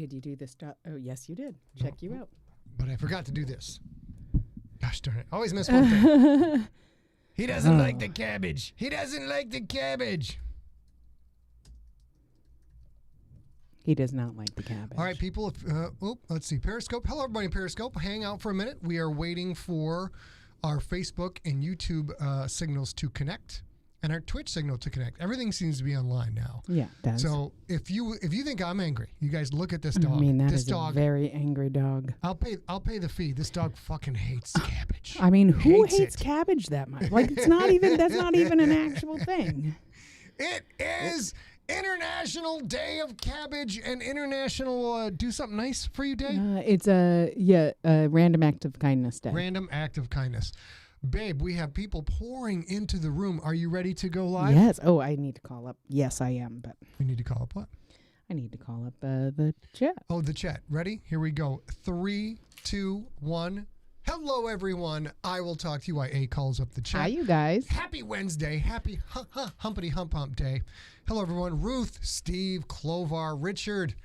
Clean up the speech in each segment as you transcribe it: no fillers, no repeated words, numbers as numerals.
did you do this? Oh, yes, you did. Check you out. But I forgot to do this. Gosh darn it. Always miss one thing. He doesn't like the cabbage. He doesn't like the cabbage. He does not like the cabbage. All right, people. Let's see. Periscope. Hello, everybody in Periscope. Hang out for a minute. We are waiting for our Facebook and YouTube signals to connect and our Twitch signal to connect. Everything seems to be online now. Yeah, it does. So if you think I'm angry, you guys look at this dog. I mean, this is dog, a very angry dog. I'll pay the fee. This dog fucking hates cabbage. I mean, who hates it. cabbage that much? Like, that's not even an actual thing. It is International Day of Cabbage and International Do Something Nice for You Day. It's a random act of kindness day. Random act of kindness. Babe, we have people pouring into the room. Are you ready to go live? Yes. Oh, I need to call up. Yes, I am. But We need to call up what? I need to call up the chat. Oh, the chat. Ready? Here we go. 3, 2, 1. Hello, everyone. I will talk to you. IA calls up the chat. Hi, you guys. Happy Wednesday. Happy humpity hump day. Hello, everyone. Ruth, Steve, Clovar, Richard,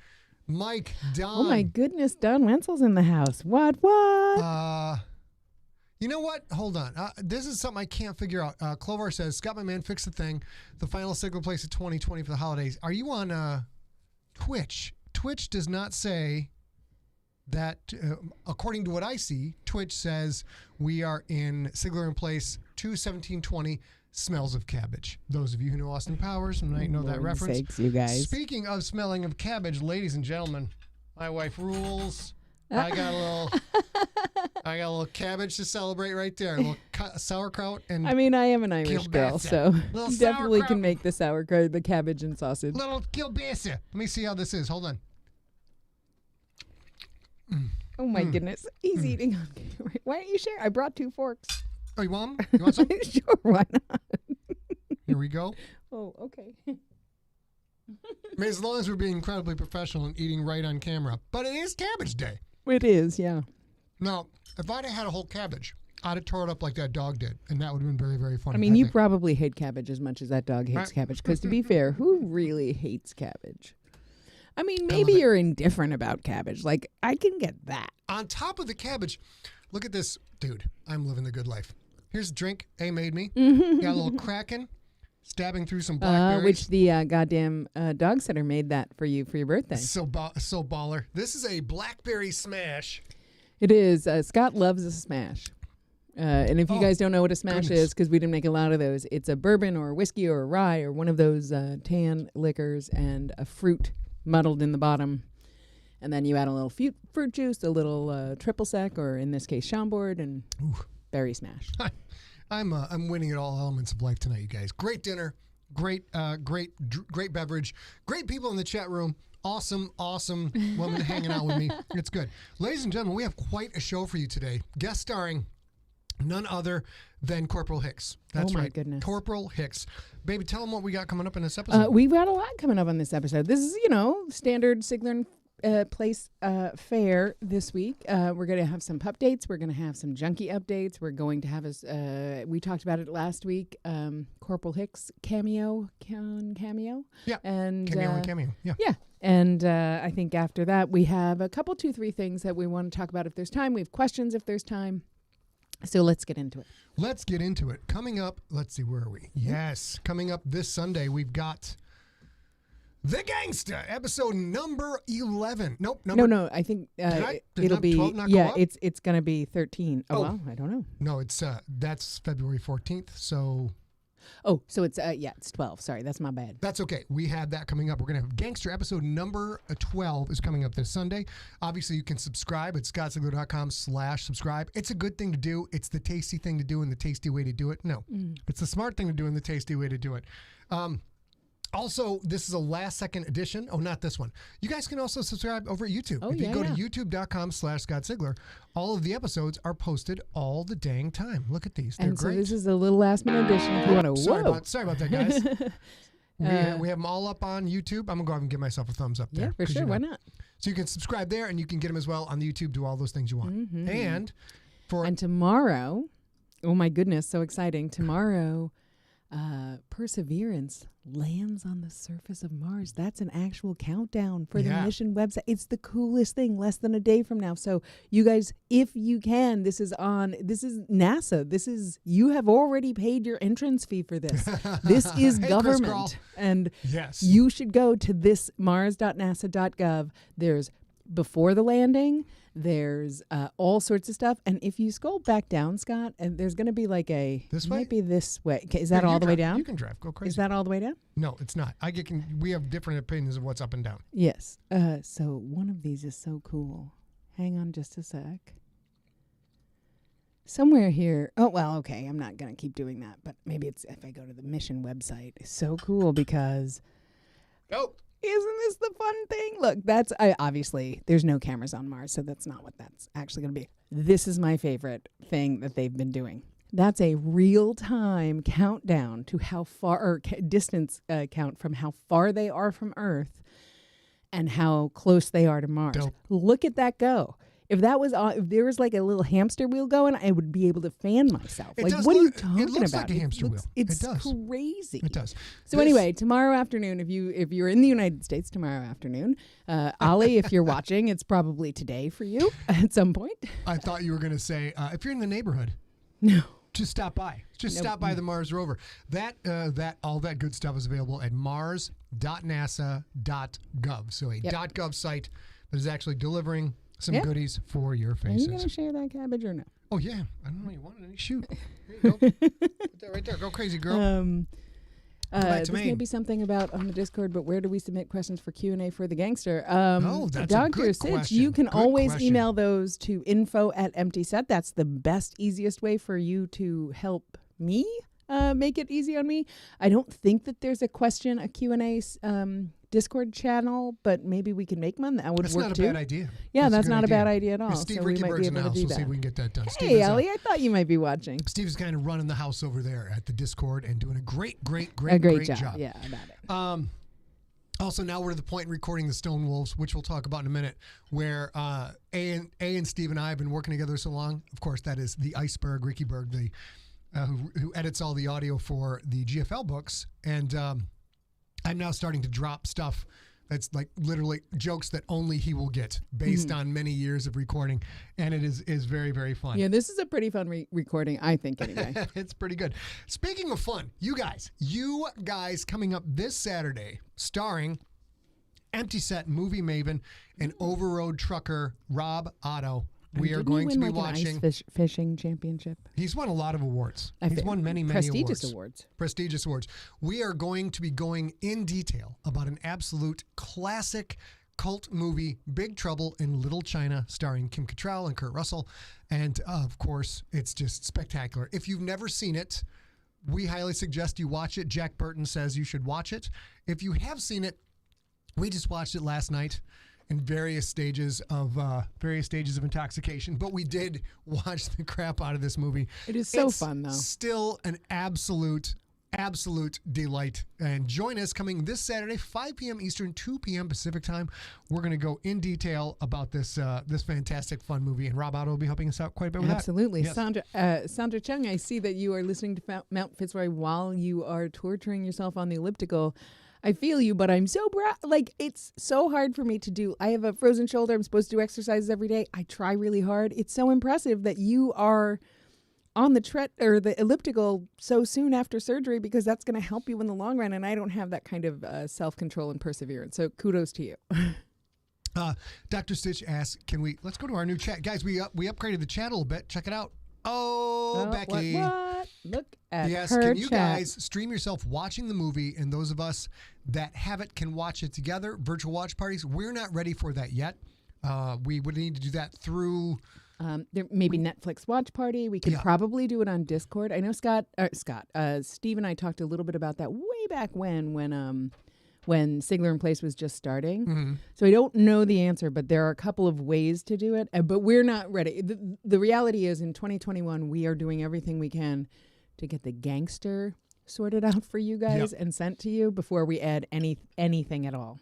Mike, Don. Oh, my goodness. Don Wenzel's in the house. What? You know what? Hold on. This is something I can't figure out. Clovar says, Scott, my man, fix the thing. The final SIGLERinPLACE of 2020 for the holidays. Are you on Twitch? Twitch does not say that, according to what I see, Twitch says we are in SIGLERinPLACE 2/17/20 smells of cabbage. Those of you who know Austin Powers might know that reference. Sakes, you guys. Speaking of smelling of cabbage, ladies and gentlemen, my wife rules. I got a little cabbage to celebrate right there. A little sauerkraut and. I mean, I am an Irish girl, so you definitely can make the sauerkraut, the cabbage, and sausage. Little kielbasa. Let me see how this is. Hold on. Oh my goodness, he's eating on camera. Why don't you share? I brought 2 forks. Oh, you want them? You want some? Sure, why not? Here we go. Oh, okay. I mean, as long as we're being incredibly professional and eating right on camera. But it is Cabbage Day. It is, yeah. Now, if I'd have had a whole cabbage, I'd have tore it up like that dog did, and that would have been very, very funny. I mean, you probably hate cabbage as much as that dog hates cabbage, because to be fair, who really hates cabbage? I mean, maybe you're indifferent about cabbage. Like, I can get that. On top of the cabbage, look at this. Dude, I'm living the good life. Here's a drink A made me. Got a little Kraken, stabbing through some blackberries. Which the goddamn dog sitter made that for you for your birthday. So baller. This is a Blackberry Smash. It is. Scott loves a smash. And if you guys don't know what a smash is, because we didn't make a lot of those, it's a bourbon or a whiskey or a rye or one of those tan liquors and a fruit muddled in the bottom. And then you add a little fruit juice, a little triple sec, or in this case, Chambord, and berry smash. I'm winning at all elements of life tonight, you guys. Great dinner, great beverage, great people in the chat room. Awesome woman hanging out with me. It's good. Ladies and gentlemen, we have quite a show for you today. Guest starring none other than Corporal Hicks. That's right. Goodness. Corporal Hicks. Baby, tell them what we got coming up in this episode. We've got a lot coming up on this episode. This is, standard SIGLERinPLACE fair this week. We're going to have some Pupdates. We're going to have some junkie updates. We're going to have we talked about it last week, Corporal Hicks cameo. Yeah. And cameo. Yeah. Yeah. And I think after that, we have a couple, 2-3 things that we want to talk about if there's time. We have questions if there's time. So let's get into it. Coming up, let's see, where are we? Yes. Coming up this Sunday, we've got The Gangsta, episode number 11. Nope. No, I think it'll be, 12 not go up? It's going to be 13. Oh, well, I don't know. No, it's that's February 14th, so... Oh, so it's, it's 12. Sorry, that's my bad. That's okay. We have that coming up. We're going to have Gangster episode number 12 is coming up this Sunday. Obviously, you can subscribe at scottsigler.com/subscribe. It's a good thing to do. It's the tasty thing to do and the tasty way to do it. No, it's the smart thing to do and the tasty way to do it. Also, this is a last-second edition. Oh, not this one. You guys can also subscribe over at YouTube. If you go to youtube.com/ScottSigler, all of the episodes are posted all the dang time. Look at these. They're great. So this is a little last-minute edition if you want to... Sorry about that, guys. We have them all up on YouTube. I'm going to go out and give myself a thumbs up there. Yeah, for sure. Why not? So you can subscribe there, and you can get them as well on the YouTube. Do all those things you want. And tomorrow, oh my goodness, so exciting. Tomorrow... Perseverance lands on the surface of Mars. That's an actual countdown for the mission website. It's the coolest thing, less than a day from now. So you guys, if you can, this is NASA. You have already paid your entrance fee for this. This is government. And you should go to this mars.nasa.gov. There's before the landing. There's all sorts of stuff. And if you scroll back down, Scott, and there's going to be like this way? Might be this way. Okay, is that all the way down? You can drive. Go crazy. Is that all the way down? No, it's not. We have different opinions of what's up and down. Yes. So one of these is so cool. Hang on just a sec. Somewhere here. Oh, well, okay. I'm not going to keep doing that. But maybe it's if I go to the mission website. It's so cool because... Oh. Isn't this the fun thing? Look, obviously there's no cameras on Mars, so that's not what that's actually going to be. This is my favorite thing that they've been doing. That's a real-time countdown to how far, or distance count from how far they are from Earth and how close they are to Mars. Dope. Look at that go. If that was if there was like a little hamster wheel going, I would be able to fan myself. What are you talking about? It looks like a hamster wheel. It does. Crazy. It does. So anyway, tomorrow afternoon, if you're in the United States tomorrow afternoon, Ollie, if you're watching, it's probably today for you at some point. I thought you were going to say if you're in the neighborhood. No. Just stop by. Stop by the Mars rover. That all that good stuff is available at mars.nasa.gov. So a .gov site that is actually delivering some goodies for your faces. Are you going to share that cabbage or no? Oh, yeah. I don't know. You wanted any? Shoot. There you go. Put that right there. Go crazy, girl. This may be something about on the Discord, but where do we submit questions for Q&A for the gangster? That's a good question. You can always email those to info@emptyset. That's the best, easiest way for you to help me make it easy on me. I don't think that there's a Q&A Discord channel, but maybe we can make one. That would work too. That's not a bad idea. Yeah, that's not a bad idea at all. Steve so we might be able to do we'll that. see if we can get that done. Hey, Ellie, I thought you might be watching. Steve's kind of running the house over there at the Discord and doing a great job. Yeah, about it. Also, now we're to the point in recording the Stone Wolves, which we'll talk about in a minute, where A and Steve and I have been working together so long. Of course, that is the Iceberg, Ricky Berg, who edits all the audio for the GFL books. And I'm now starting to drop stuff that's like literally jokes that only he will get based on many years of recording. And it is very, very fun. Yeah, this is a pretty fun recording, I think, anyway. It's pretty good. Speaking of fun, you guys coming up this Saturday, starring Empty Set movie maven and overroad trucker Rob Otto. We are going to be watching an ice fishing championship. He's won a lot of awards. He's won many prestigious awards. Prestigious awards. We are going to be going in detail about an absolute classic cult movie, Big Trouble in Little China, starring Kim Cattrall and Kurt Russell. And of course, it's just spectacular. If you've never seen it, we highly suggest you watch it. Jack Burton says you should watch it. If you have seen it, we just watched it last night. In various stages of intoxication, but we did watch the crap out of this movie. It's fun, though. Still an absolute delight. And join us coming this Saturday, 5 p.m. Eastern, 2 p.m. Pacific time. We're going to go in detail about this fantastic, fun movie, and Rob Otto will be helping us out quite a bit with Absolutely. that. Yes. Sandra Chung, I see that you are listening to Mount Fitzroy while you are torturing yourself on the elliptical. I feel you, but I'm so it's so hard for me to do. I have a frozen shoulder. I'm supposed to do exercises every day. I try really hard. It's so impressive that you are on the elliptical so soon after surgery, because that's going to help you in the long run. And I don't have that kind of self-control and perseverance. So kudos to you. Dr. Stitch asks, let's go to our new chat. Guys, we upgraded the chat a little bit. Check it out. Oh, Becky. What? Look at yes, her can you chat. guys stream yourself watching the movie, and those of us that have it can watch it together, virtual watch parties? We're not ready for that yet. We would need to do that through... there maybe Netflix watch party. We could probably do it on Discord. I know Steve and I talked a little bit about that way back when SIGLERinPLACE was just starting. Mm-hmm. So I don't know the answer, but there are a couple of ways to do it. But we're not ready. The reality is, in 2021, we are doing everything we can to get the gangster sorted out for you guys and sent to you before we add anything at all.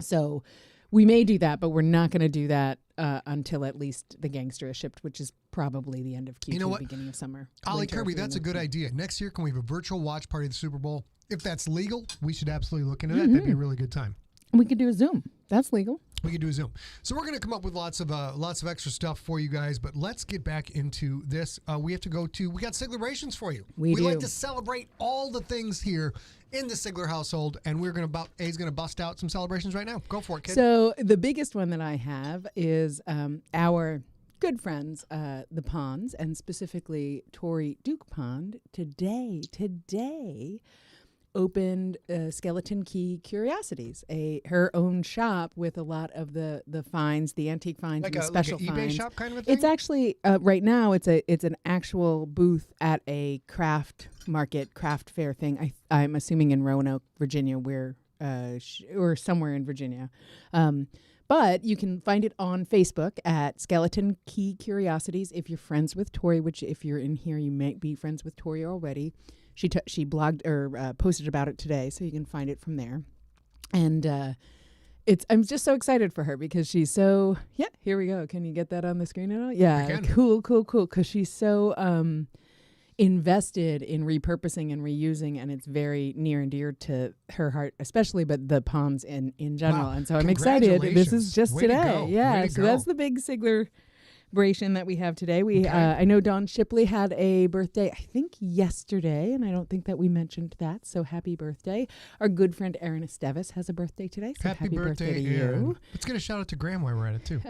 So We may do that, but we're not going to do that until at least the Gangster is shipped, which is probably the end of Q2, beginning of summer. Ollie Kirby, that's a good idea. Next year, can we have a virtual watch party of the Super Bowl? If that's legal, we should absolutely look into that. That'd be a really good time. We could do a Zoom. That's legal. We could do a Zoom. So we're going to come up with lots of extra stuff for you guys, but let's get back into this. We have to go to, we got Siglerations for you. We like to celebrate all the things here in the Sigler household, and we're going to, A's going to bust out some celebrations right now. Go for it, kid. So the biggest one that I have is our good friends, the Ponds, and specifically Tori Duke Pond, today opened Skeleton Key Curiosities, her own shop with a lot of the finds, the antique finds, like and the special like an finds. eBay shop kind of a thing? It's actually right now it's an actual booth at a craft market, craft fair thing. I'm assuming in Roanoke, Virginia, or somewhere in Virginia. But you can find it on Facebook at Skeleton Key Curiosities. If you're friends with Tori, which if you're in here, you might be friends with Tori already. She blogged or posted about it today, so you can find it from there. And I'm just so excited for her because she's so here we go. Can you get that on the screen at all? Yeah, cool. Because she's so invested in repurposing and reusing, and it's very near and dear to her heart, especially, but the ponds in general. Wow. And so I'm excited. This is just today. Yeah, so that's the big Sigler that we have today. I know Dawn Shipley had a birthday, I think yesterday, and I don't think that we mentioned that. So happy birthday. Our good friend Erin Esteves has a birthday today. So happy birthday to you. Let's get a shout out to Graham while we're at it too.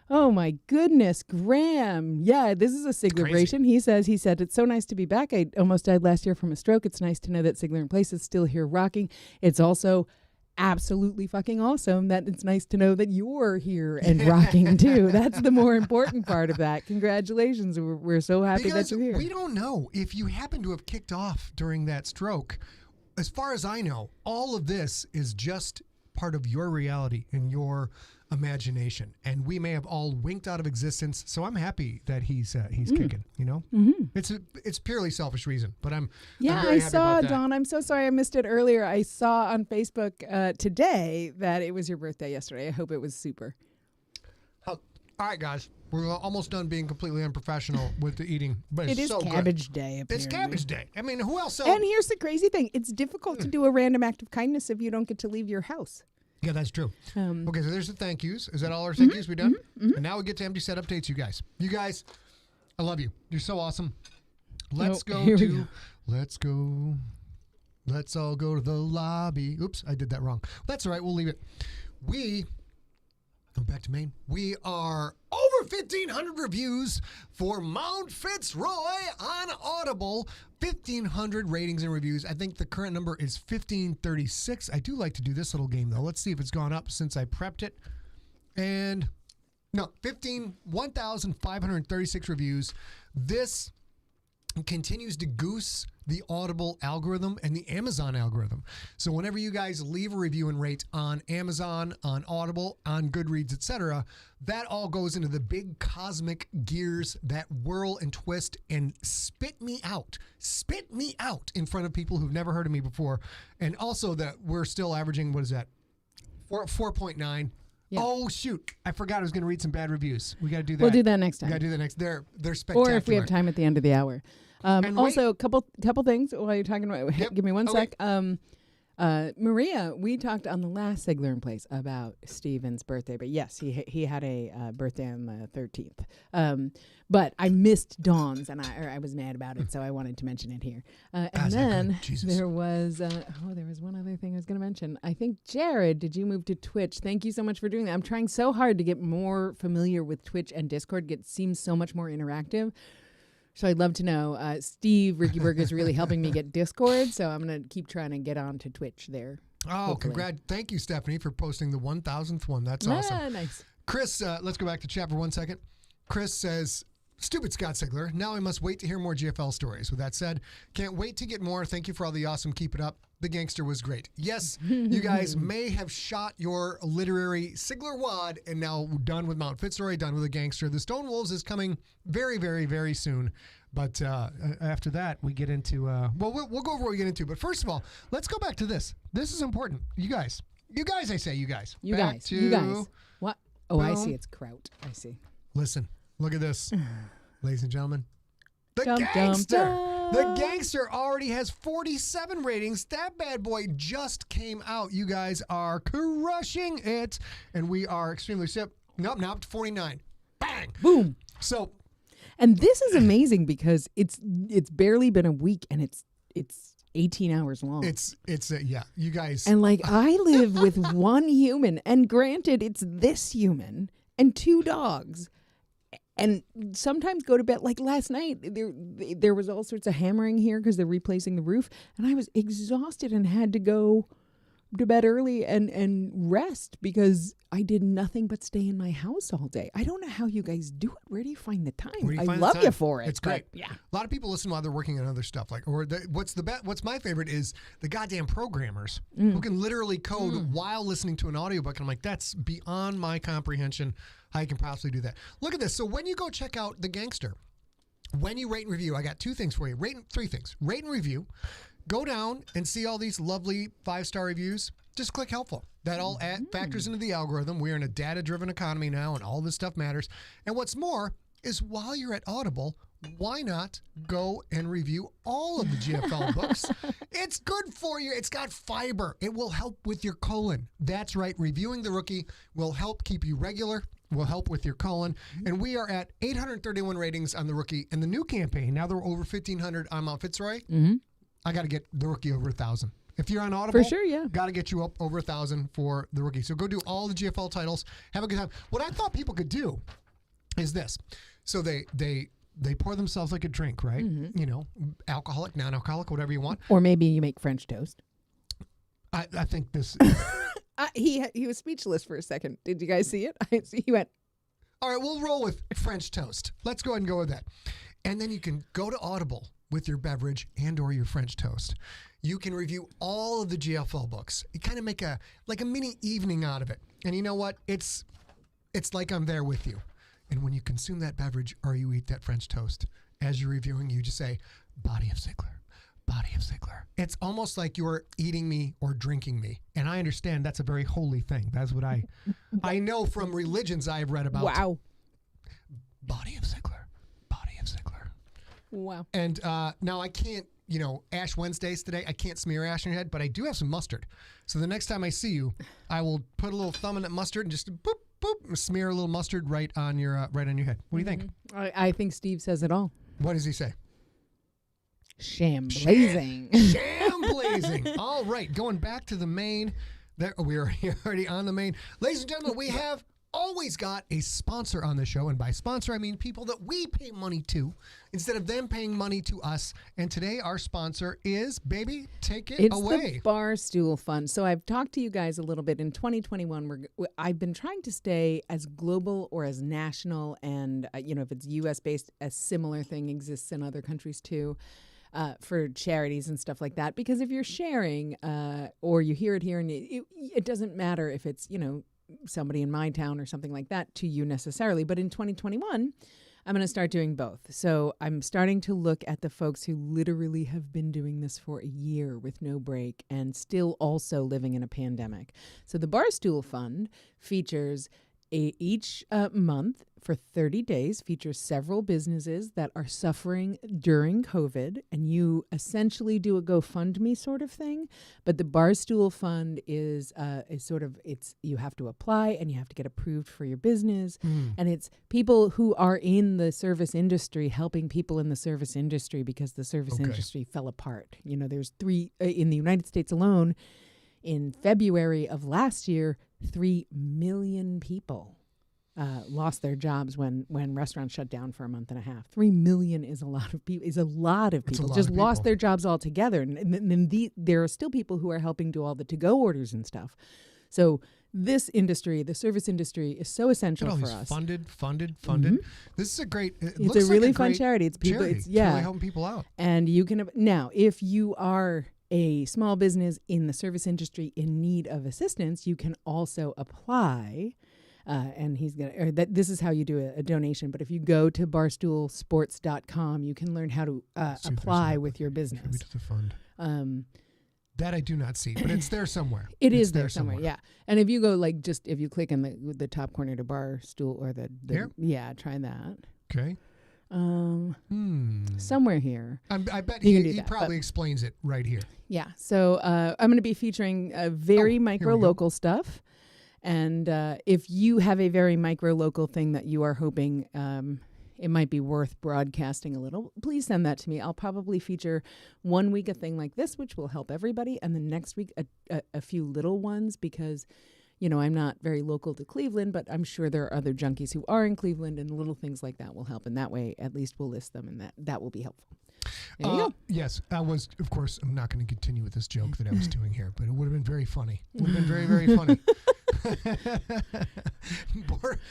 Oh my goodness, Graham. Yeah, this is a Sigleration. He said it's so nice to be back. I almost died last year from a stroke. It's nice to know that SIGLERinPLACE is still here rocking. It's also absolutely fucking awesome that it's nice to know that you're here and rocking too. That's the more important part of that. Congratulations. We're so happy that you're here. We don't know if you happen to have kicked off during that stroke. As far as I know, all of this is just part of your reality and your imagination, and we may have all winked out of existence. So I'm happy that he's kicking. You know, it's purely selfish reason, but I'm very happy saw about that. Dawn. I'm so sorry I missed it earlier. I saw on Facebook today that it was your birthday yesterday. I hope it was super. All right, guys, we're almost done being completely unprofessional with the eating, but it is so Cabbage good. Day. It's Cabbage Day. I mean, who else? And here's the crazy thing: it's difficult to do a random act of kindness if you don't get to leave your house. Yeah, that's true. Okay, so there's the thank yous. Is that all our thank yous we done? And now we get to empty set updates, you guys. You guys, I love you. You're so awesome. Let's all go to the lobby. Oops, I did that wrong. That's all right. We'll leave it. Go back to Maine. We are over 1,500 reviews for Mount Fitzroy on Audible. 1,500 ratings and reviews. I think the current number is 1,536. I do like to do this little game, though. Let's see if it's gone up since I prepped it. And no, 1,536 reviews. This continues to goose the Audible algorithm and the Amazon algorithm. So whenever you guys leave a review and rate on Amazon, on Audible, on Goodreads, etc., that all goes into the big cosmic gears that whirl and twist and spit me out in front of people who've never heard of me before. And also that we're still averaging, what is that? 4.9. Yeah. Oh, shoot. I forgot I was going to read some bad reviews. We got to do that. We'll do that next time. We got to do that next. They're spectacular. Or if we have time at the end of the hour. Also, a couple things while you're talking about. Yep. Give me one sec. Maria, we talked on the last SIGLERinPLACE about Steven's birthday, but yes, he had a birthday on the 13th. But I missed Dawn's, and I was mad about it, so I wanted to mention it here. And then there was one other thing I was going to mention. I think Jared, did you move to Twitch? Thank you so much for doing that. I'm trying so hard to get more familiar with Twitch and Discord. It seems so much more interactive. So I'd love to know. Steve Rickyberg is really helping me get Discord, so I'm going to keep trying to get on to Twitch there. Oh, congrats. Thank you, Stephanie, for posting the 1,000th one. That's awesome. Nice. Chris, let's go back to chat for 1 second. Chris says, stupid Scott Sigler. Now I must wait to hear more GFL stories. With that said, can't wait to get more. Thank you for all the awesome. Keep it up. The gangster was great. Yes, you guys may have shot your literary Sigler wad and now done with Mount Fitzroy, done with the gangster. The Stone Wolves is coming very, very, very soon. But after that, we get into, we'll go over what we get into. But first of all, let's go back to this. This is important. You guys, You guys, I say, you guys. You Back guys. to, You guys. What? Oh, I boom. see. It's kraut. I see. Listen, look at this. Ladies and gentlemen. The Dum, Gangster. dum, The dum. Gangster already has 47 ratings. That bad boy just came out. You guys are crushing it. And we are extremely sip. Nope, now up to 49. Bang. Boom. So. And this is amazing because it's barely been a week and it's 18 hours long. It's yeah, you guys. And like I live with one human, and granted it's this human and 2 dogs. And sometimes go to bed, like last night, there was all sorts of hammering here because they're replacing the roof. And I was exhausted and had to go to bed early and rest because I did nothing but stay in my house all day. I don't know how you guys do it. Where do you find the time? I love you for it. It's great. Yeah. A lot of people listen while they're working on other stuff. What's my favorite is the goddamn programmers who can literally code while listening to an audiobook. And I'm like, that's beyond my comprehension. How you can possibly do that. Look at this. So when you go check out The Gangster, when you rate and review, I got 2 things for you. 3 things. Rate and review. Go down and see all these lovely 5-star reviews. Just click helpful. That all factors into the algorithm. We're in a data-driven economy now, and all this stuff matters. And what's more is while you're at Audible, why not go and review all of the GFL books? It's good for you. It's got fiber. It will help with your colon. That's right. Reviewing The Rookie will help keep you regular, will help with your colon. And we are at 831 ratings on The Rookie. And the new campaign, now they're over 1,500 on Mount Fitzroy. I got to get The Rookie over 1,000. If you're on Audible, For sure, yeah. got to get you up over 1,000 for The Rookie. So go do all the GFL titles. Have a good time. What I thought people could do is this. So they pour themselves like a drink, right? You know, alcoholic, non-alcoholic, whatever you want. Or maybe you make French toast. I think this. He was speechless for a second. Did you guys see it? He went. All right, we'll roll with French toast. Let's go ahead and go with that. And then you can go to Audible with your beverage and or your French toast. You can review all of the GFL books. You kind of make a mini evening out of it. And you know what? It's like I'm there with you. And when you consume that beverage or you eat that French toast, as you're reviewing, you just say, body of Sigler, body of Sigler. It's almost like you're eating me or drinking me. And I understand that's a very holy thing. That's what I know from religions I've read about. Wow. Body of Sigler, body of Sigler. Wow. And now I can't, Ash Wednesdays today, I can't smear ash on your head, but I do have some mustard. So the next time I see you, I will put a little thumb in that mustard and just boop, boop, smear a little mustard right on your head. What do you think? I think Steve says it all. What does he say? Shamblazing. Shamblazing. All right, going back to the main. There, we are already on the main. Ladies and gentlemen, we have always got a sponsor on the show. And by sponsor, I mean people that we pay money to instead of them paying money to us. And today our sponsor is, baby, take it away. It's the Barstool Fund. So I've talked to you guys a little bit. In 2021, I've been trying to stay as global or as national. And, if it's U.S.-based, a similar thing exists in other countries too. For charities and stuff like that. Because if you're sharing or you hear it here, and it doesn't matter if it's, somebody in my town or something like that to you necessarily. But in 2021, I'm going to start doing both. So I'm starting to look at the folks who literally have been doing this for a year with no break and still also living in a pandemic. So the Barstool Fund features each month for 30 days, features several businesses that are suffering during COVID, and you essentially do a GoFundMe sort of thing. But the Barstool Fund is you have to apply and you have to get approved for your business. And it's people who are in the service industry helping people in the service industry because the service industry fell apart. There's 3 in the United States alone. In February of last year, 3 million people lost their jobs when restaurants shut down for a month and a half. 3 million is a lot of people. Just lost their jobs altogether. And there are still people who are helping do all the to-go orders and stuff. So this industry, the service industry, is so essential for us. Funded. This is a great. It's a really fun charity. It's people. It's really helping people out. And you can now, if you are a small business in the service industry in need of assistance, you can also apply. And this is how you do a donation. But if you go to barstoolsports.com, you can learn how to apply with your business. Contribute to the fund. That I do not see, but it's there somewhere. It is there somewhere, yeah. And if you go if you click in the top corner to bar stool or the here? Yeah, try that. Okay. Somewhere here. I bet he probably explains it right here. Yeah. So I'm going to be featuring very micro local stuff. And if you have a very micro local thing that you are hoping it might be worth broadcasting a little, please send that to me. I'll probably feature 1 week a thing like this, which will help everybody. And the next week, a few little ones because, I'm not very local to Cleveland, but I'm sure there are other junkies who are in Cleveland and little things like that will help. And that way, at least we'll list them and that will be helpful. There you go. Yes, of course, I'm not going to continue with this joke that I was doing here, but it would have been very funny. It would have been very, very funny.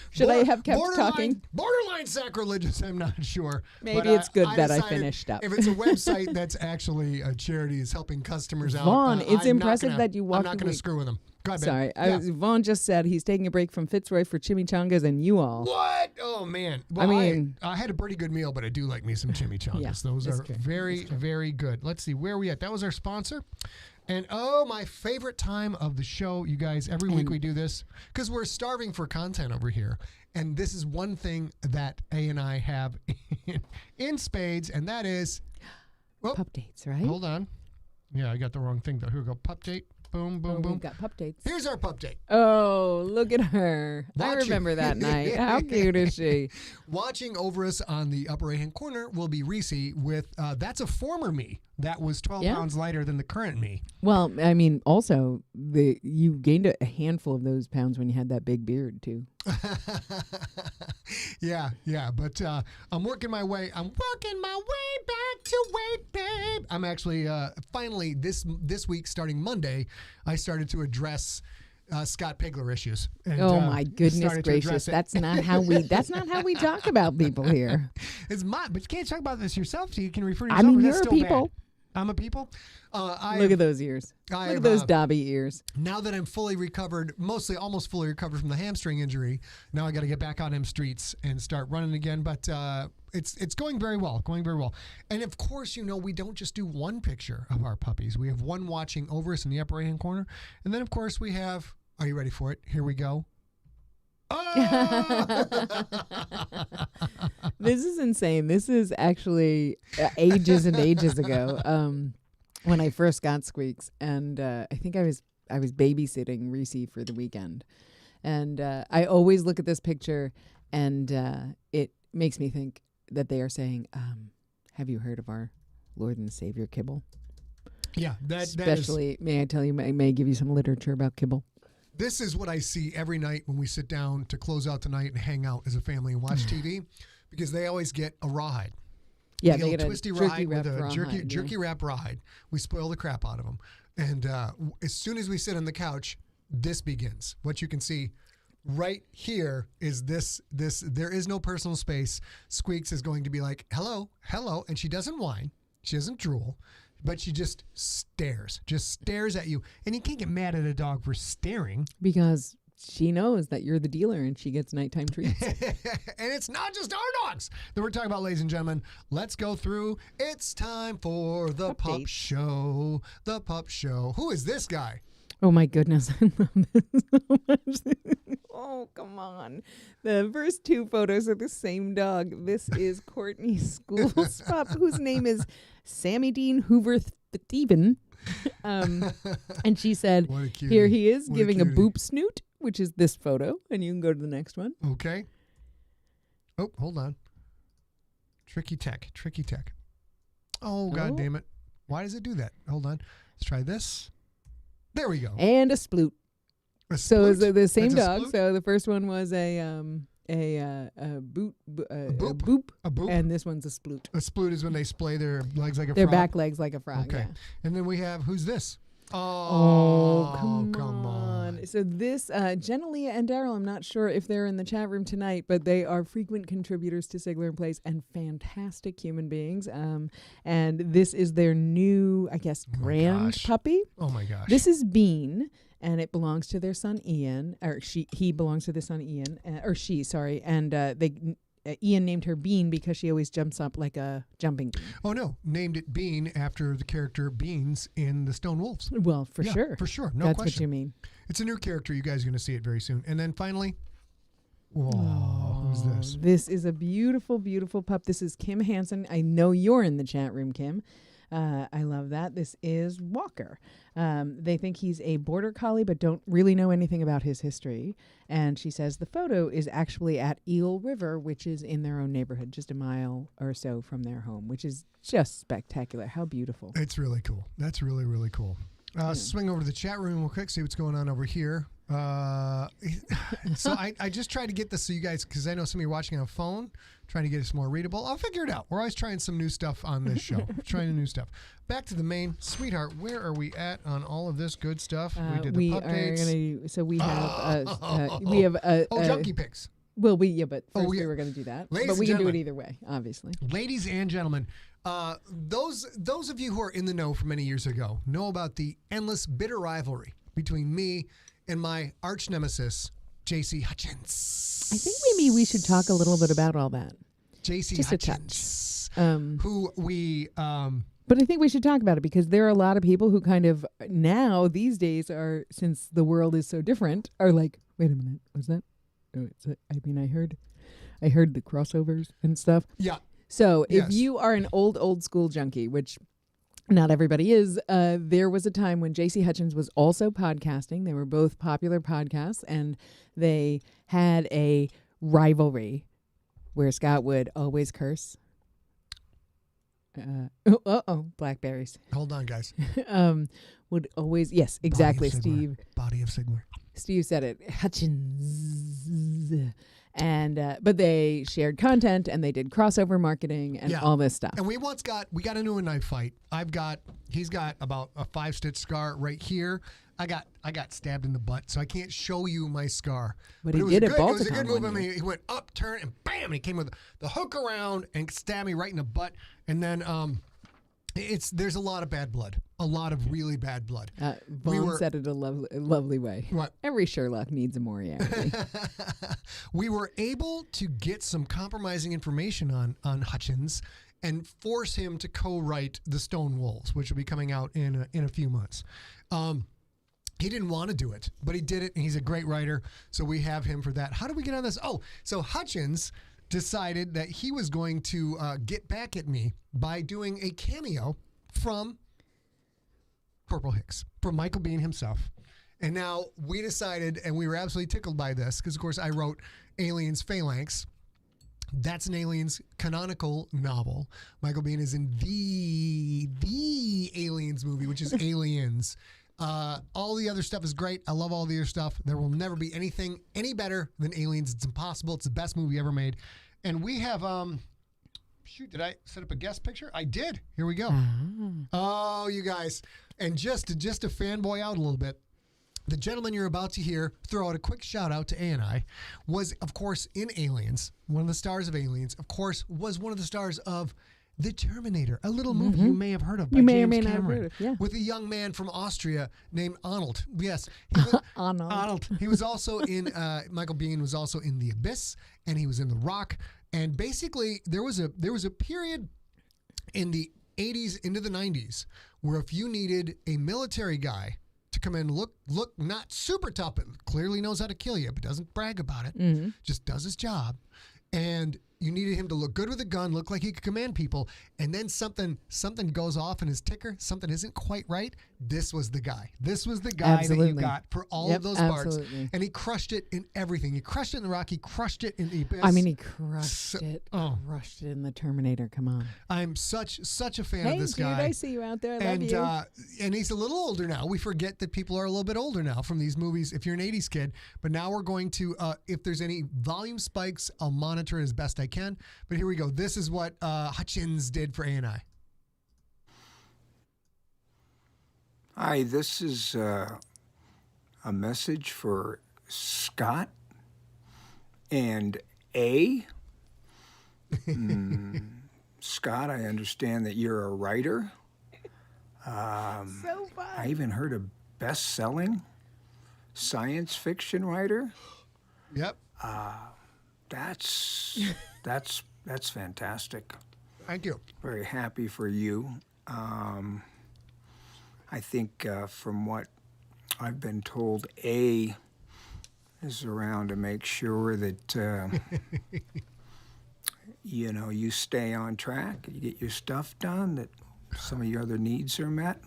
Should I have kept talking? Borderline sacrilegious, I'm not sure. Maybe it's good that I finished up. If it's a website that's actually a charity is helping customers out. Vaughn, it's impressive that you walked I'm not going to screw with them. Go ahead, Sorry, Vaughn just said he's taking a break from Fitzroy for chimichangas and you all. What? Oh, man. Well, I had a pretty good meal, but I do like me some chimichangas. Yeah, those are very, very good. Let's see, where are we at? That was our sponsor. And my favorite time of the show, you guys, every week we do this because we're starving for content over here. And this is one thing that A and I have in spades, and that is Pupdates, right? Hold on. Yeah, I got the wrong thing, though. Here we go. Pupdate. Boom, boom, boom. We've got Pupdates. Here's our Pupdate. Oh, look at her. I remember that night. How cute is she? Watching over us on the upper right-hand corner will be Reese with, that's a former me. That was 12 pounds lighter than the current me. Well, I mean, also, you gained a handful of those pounds when you had that big beard, too. Yeah. But I'm working my way back to weight, babe. I'm actually, finally, this week, starting Monday, I started to address Scott Pigler issues. And, oh my goodness gracious! That's not how we talk about people here. But you can't talk about this yourself, so you can refer to yourself. I mean, you're a people. Bad. I'm a people. Look at those ears. Look at those Dobby ears. Now that I'm fully recovered, almost fully recovered from the hamstring injury, now I got to get back on them streets and start running again. But it's going very well, And of course, we don't just do one picture of our puppies. We have one watching over us in the upper right-hand corner, and then of course we have. Are you ready for it? Here we go. Oh! This is insane. This is actually ages and ages ago when I first got Squeaks, and I think I was babysitting Reese for the weekend, and I always look at this picture, and it makes me think that they are saying, "Have you heard of our Lord and Savior Kibble?" Yeah, especially. May I tell you? May I give you some literature about Kibble? This is what I see every night when we sit down to close out the night and hang out as a family and watch TV, because they always get a rawhide. Yeah, they get a twisty rawhide with a jerky wrap rawhide. We spoil the crap out of them. And as soon as we sit on the couch, this begins. What you can see right here is this. There is no personal space. Squeaks is going to be like, hello, and she doesn't whine. She doesn't drool. But she just stares at you. And you can't get mad at a dog for staring. Because she knows that you're the dealer and she gets nighttime treats. And it's not just our dogs that we're talking about, ladies and gentlemen. Let's go through. It's time for the Pup Show. The Pup Show. Who is this guy? Oh, my goodness. I love this so much. Oh, come on. The first two photos are the same dog. This is Courtney School's pup, whose name is Sammy Dean Hoover Steven. And she said, here he is giving a boop snoot, which is this photo. And you can go to the next one. Okay. Oh, hold on. Tricky tech. Oh, God damn it. Why does it do that? Hold on. Let's try this. There we go. And a sploot. So it's the same dog. So the first one was a boop, and this one's a sploot. A sploot is when they splay their legs like a frog. Their back legs like a frog. Okay. Yeah. And then we have, who's this? Oh, come on. So this, Jenna-Leah and Daryl, I'm not sure if they're in the chat room tonight, but they are frequent contributors to SIGLERinPLACE and fantastic human beings. And this is their new, I guess, grand puppy. Oh, my gosh. This is Bean. And it belongs to their son Ian, or he belongs to their son Ian, or she, sorry. And Ian named her Bean because she always jumps up like a jumping bean. Oh, no. Named it Bean after the character Beans in the Stone Wolves. Well, for sure. For sure. No That's question. what you mean. It's a new character. You guys are going to see it very soon. And then finally, who's this? This is a beautiful, beautiful pup. This is Kim Hansen. I know you're in the chat room, Kim. I love that. This is Walker. They think he's a border collie, but don't really know anything about his history. And she says the photo is actually at Eel River, which is in their own neighborhood, just a mile or so from their home, which is just spectacular. How beautiful. It's really cool. That's really, really cool. Swing over to the chat room real quick, see what's going on over here. So I just tried to get this so you guys, because I know some of you are watching on a phone, trying to get us more readable. I'll figure it out. We're always trying some new stuff on this show. Trying new stuff. Back to the main. Sweetheart, where are we at on all of this good stuff? We did the Pupdates. We have Junkie pics. Well, but first we were going to do that. But we can do it either way, obviously. Ladies and gentlemen, those of you who are in the know from many years ago know about the endless bitter rivalry between me and my arch nemesis, J.C. Hutchins. I think maybe we should talk a little bit about all that. J.C. Hutchins, who we... But I think we should talk about it because there are a lot of people who kind of now these days are, since the world is so different, are like, wait a minute, what's that? Oh, I heard the crossovers and stuff. Yeah. So if you are an old school junkie, which not everybody is, there was a time when J.C. Hutchins was also podcasting. They were both popular podcasts, and they had a rivalry where Scott would always curse. Blackberries. Hold on, guys. Would always, yes, exactly, Steve. Body of Sigler. Steve said it. Hutchins. And but they shared content and they did crossover marketing and all this stuff. And we got into a knife fight. He's got about a 5-stitch scar right here. I got stabbed in the butt, so I can't show you my scar. But he did it both. It was a good move. I mean, he went up, turn, and bam! And he came with the hook around and stabbed me right in the butt. And then there's a lot of bad blood, a lot of really bad blood. Vaughn said it a lovely way. What? Every Sherlock needs a Moriarty. We were able to get some compromising information on Hutchins and force him to co-write The Stone Wolves, which will be coming out in a few months. He didn't want to do it, but he did it, and he's a great writer, so we have him for that. How did we get on this? Oh, so Hutchins decided that he was going to get back at me by doing a cameo from Corporal Hicks, from Michael Biehn himself. And now we decided, and we were absolutely tickled by this, because, of course, I wrote Aliens Phalanx. That's an Aliens canonical novel. Michael Biehn is in the Aliens movie, which is Aliens. All the other stuff is great. I love all the other stuff. There will never be anything any better than Aliens. It's impossible. It's the best movie ever made. And we have, did I set up a guest picture? I did. Here we go. Oh, you guys. And just to fanboy out a little bit, the gentleman you're about to hear throw out a quick shout out to A&I was, of course, in Aliens, one of the stars of Aliens, of course, was one of the stars of The Terminator, a little movie you may have heard of by you may James or may Cameron, not have heard of, yeah. with a young man from Austria named Arnold. Yes. Arnold. He was also in, Michael Biehn was also in The Abyss, and he was in The Rock. And basically, there was a period in the 80s into the 90s where if you needed a military guy to come in, look not super tough, but clearly knows how to kill you, but doesn't brag about it, just does his job, and you needed him to look good with a gun, look like he could command people, and then something goes off in his ticker, something isn't quite right. This was the guy. This was the guy that you got for all of those parts. And he crushed it in everything. He crushed it in The Rock. He crushed it in The Abyss. I mean, he crushed it. Crushed it in The Terminator. Come on. I'm such a fan of this guy. Hey, dude, I see you out there. I love you. And he's a little older now. We forget that people are a little bit older now from these movies if you're an 80s kid. But now we're going to, if there's any volume spikes, I'll monitor it as best I can. But here we go. This is what Hutchins did for A&I. Hi, this is a message for Scott and A. Scott, I understand that you're a writer. So fun. I even heard a best-selling science fiction writer. Yep. That's fantastic. Thank you. Very happy for you. I think from what I've been told, A is around to make sure that you stay on track, you get your stuff done, that some of your other needs are met.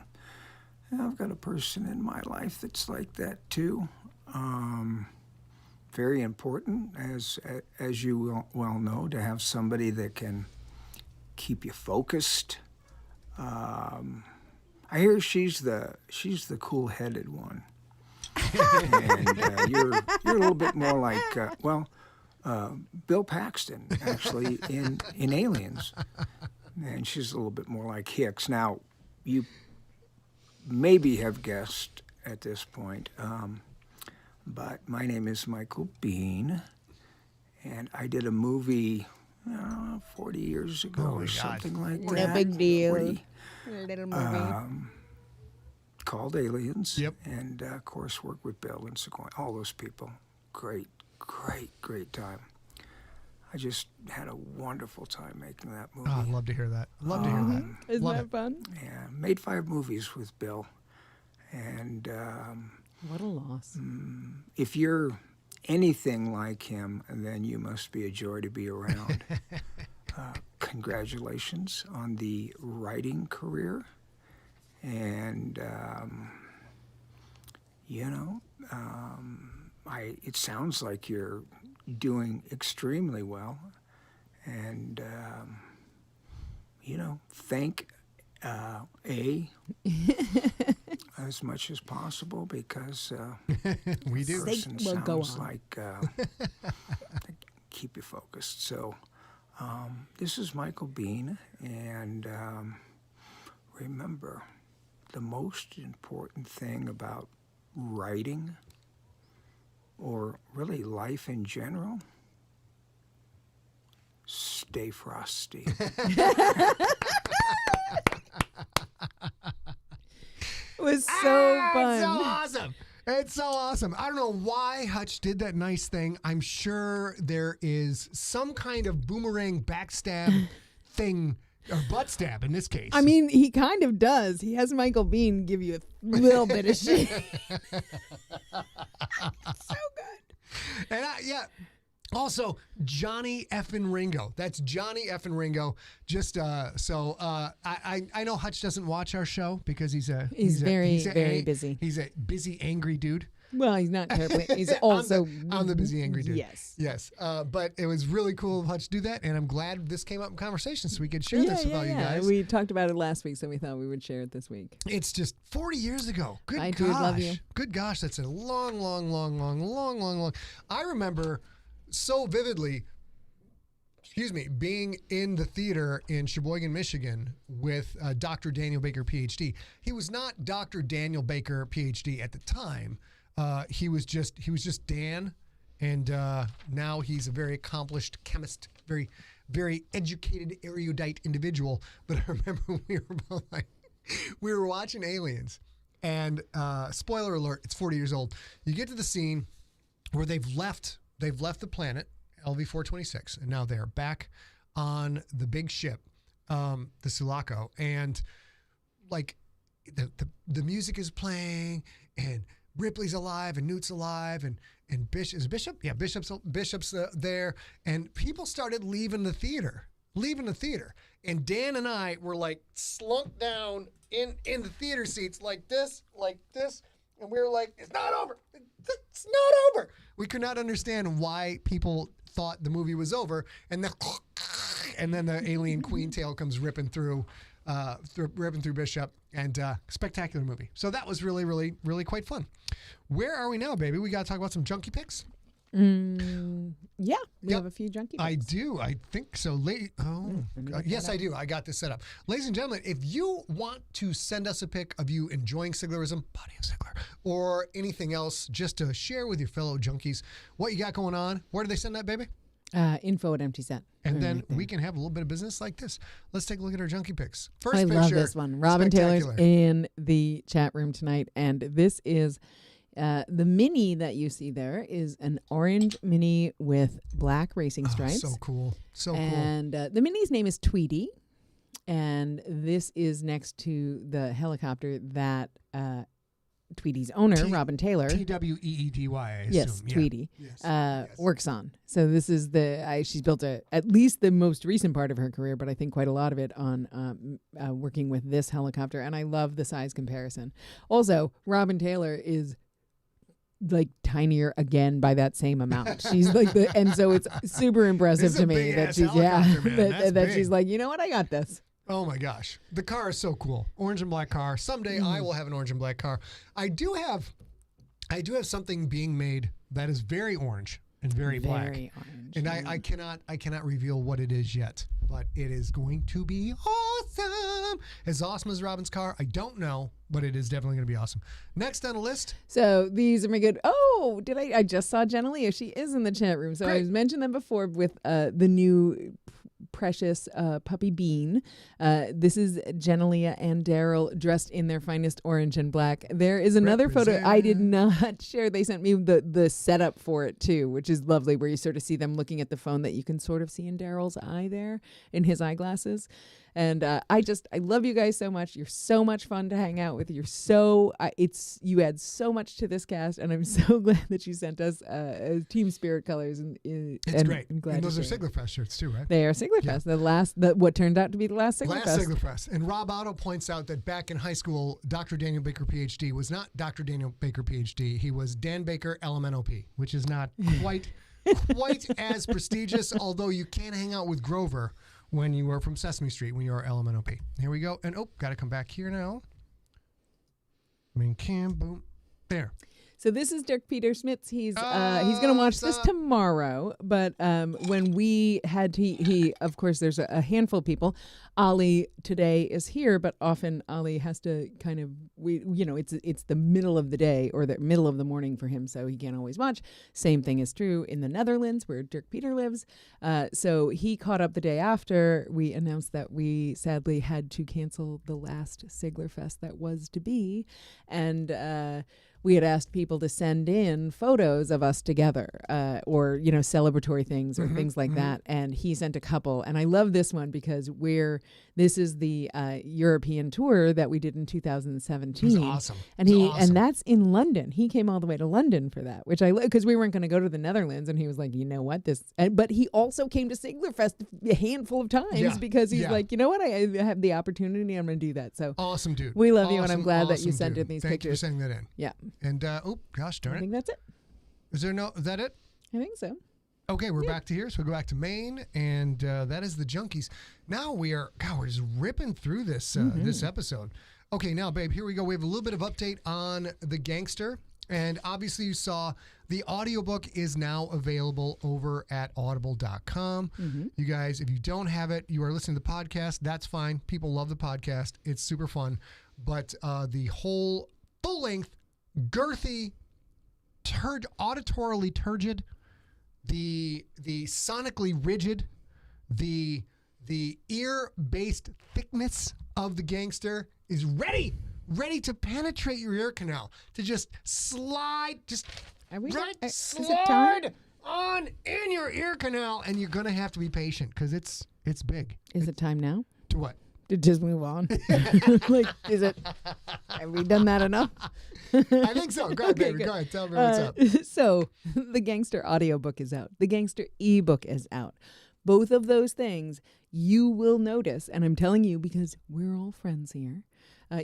And I've got a person in my life that's like that too. Very important, as you well know, to have somebody that can keep you focused. I hear she's the cool-headed one, and you're a little bit more like Bill Paxton actually in Aliens, and she's a little bit more like Hicks. Now, you maybe have guessed at this point. But my name is Michael Biehn, and I did a movie 40 years ago or something like that. No big deal. 40, Little movie. called Aliens. Yep. And, of course, worked with Bill and Sigourney, all those people. Great time. I just had a wonderful time making that movie. Oh, I'd love to hear that. Love to hear that. Isn't Love that it. fun? Yeah, made 5 movies with Bill. And What a loss. if you're anything like him, then you must be a joy to be around. Congratulations on the writing career. And, it sounds like you're doing extremely well. And, thank A as much as possible, because We do. person We'll go sounds on. like keep you focused. So this is Michael Biehn, and remember, the most important thing about writing, or really life in general, stay frosty. It was so fun. It's so awesome. It's so awesome. I don't know why Hutch did that nice thing. I'm sure there is some kind of boomerang backstab thing, or butt stab in this case. I mean, he kind of does. He has Michael Biehn give you a little bit of shit. So good. And also, Johnny effing Ringo. That's Johnny effing Ringo. Just I know Hutch doesn't watch our show because he's very busy. He's a busy, angry dude. Well, he's not terribly. He's also I'm the busy, angry dude. Yes. But it was really cool of Hutch to do that, and I'm glad this came up in conversation so we could share this with all you guys. We talked about it last week, so we thought we would share it this week. It's just 40 years ago. Good I gosh. do love you. Good gosh, that's a long. I remember so vividly, being in the theater in Sheboygan, Michigan with Dr. Daniel Baker, PhD. He was not Dr. Daniel Baker, PhD at the time. He was just Dan, and now he's a very accomplished chemist, very, very educated, erudite individual. But I remember we were watching Aliens, and spoiler alert, it's 40 years old. You get to the scene where they've left the planet, LV-426, and now they're back on the big ship, the Sulaco, and like the music is playing, and Ripley's alive, and Newt's alive, and Bishop? Yeah, Bishop's there, and people started leaving the theater, and Dan and I were like slumped down in the theater seats like this, and we were like, it's not over. It's not over. We could not understand why people thought the movie was over, and then the alien queen tail comes ripping through Bishop, and spectacular movie. So that was really, really, really quite fun. Where are we now, baby? We got to talk about some junkie picks. Yeah, we have a few junkie picks. I do. I think so. Yes, I do. I got this set up. Ladies and gentlemen, if you want to send us a pic of you enjoying Siglerism, Body of Sigler, or anything else, just to share with your fellow junkies what you got going on, where do they send that, baby? Info at Empty Set. And then we can have a little bit of business like this. Let's take a look at our junkie picks. First I picture. love this one. Robin Taylor's in the chat room tonight, and this is The Mini that you see there is an orange Mini with black racing stripes. So cool. So cool. And the Mini's name is Tweety. And this is next to the helicopter that Tweety's owner, Robin Taylor. Tweedy, I yes, assume. Tweety, Yes. works on. So this is she's built at least the most recent part of her career, but I think quite a lot of it on working with this helicopter. And I love the size comparison. Also, Robin Taylor is like tinier again by that same amount. She's like and so it's super impressive to me that she's that she's like, you know what, I got this. Oh my gosh. The car is so cool. Orange and black car. Someday I will have an orange and black car. I do have something being made that is very orange and very black. Very orange. And I cannot reveal what it is yet, but it is going to be awesome. As awesome as Robin's car, I don't know, but it is definitely going to be awesome. Next on the list. So these are my good. Oh, did I just saw Jenna Leah. She is in the chat room. So Great. I mentioned them before with the new precious puppy Bean. This is Jenna Leah and Daryl dressed in their finest orange and black. There is another photo I did not share. They sent me the setup for it too, which is lovely, where you sort of see them looking at the phone that you can sort of see in Daryl's eye there in his eyeglasses. And I love you guys so much. You're so much fun to hang out with. You're so you add so much to this cast, and I'm so glad that you sent us Team Spirit colors. It's great. And those are SIGLERfest shirts too, right? They are SIGLERfest. What turned out to be the last SIGLERfest. Last SIGLERfest. And Rob Otto points out that back in high school, Dr. Daniel Baker, PhD, was not Dr. Daniel Baker, PhD. He was Dan Baker, LMNOP, which is not quite as prestigious, although you can hang out with Grover when you were from Sesame Street, when you were LMNOP. Here we go. And got to come back here now. Main cam, boom. There. So this is Dirk Peter Smits. He's going to watch this tomorrow. But when we had he of course there's a handful of people. Ollie today is here, but often Ollie has to kind of it's the middle of the day or the middle of the morning for him, so he can't always watch. Same thing is true in the Netherlands where Dirk Peter lives. So he caught up the day after we announced that we sadly had to cancel the last SIGLERfest that was to be, and we had asked people to send in photos of us together or, celebratory things or things like that. And he sent a couple. And I love this one because this is the European tour that we did in 2017. It was awesome. And that's in London. He came all the way to London for that, which I love because we weren't going to go to the Netherlands. And he was like, you know what, but he also came to SIGLERfest a handful of times because he's like, you know what, I have the opportunity. I'm going to do that. So awesome, dude. We love you. And I'm glad that you sent in these pictures. Thank you for sending that in. Yeah. And, gosh darn it. I think that's it. Is that it? I think so. Okay, we're back to here. So we'll go back to Maine, and that is the Junkies. Now we're just ripping through this this episode. Okay, now, babe, here we go. We have a little bit of update on the Gangster. And obviously you saw the audiobook is now available over at audible.com. You guys, if you don't have it, you are listening to the podcast, that's fine. People love the podcast. It's super fun. But the whole full-length, girthy, auditorily turgid, the sonically rigid, the ear-based thickness of the Gangster is ready to penetrate your ear canal, to just slide, slide on in your ear canal, and you're gonna have to be patient because it's big. Is it time now? To what? To just move on. Like, is it? Have we done that enough? I think so. Go ahead, baby. Go ahead. Tell me what's up. So, the Gangster audiobook is out. The Gangster ebook is out. Both of those things you will notice, and I'm telling you because we're all friends here.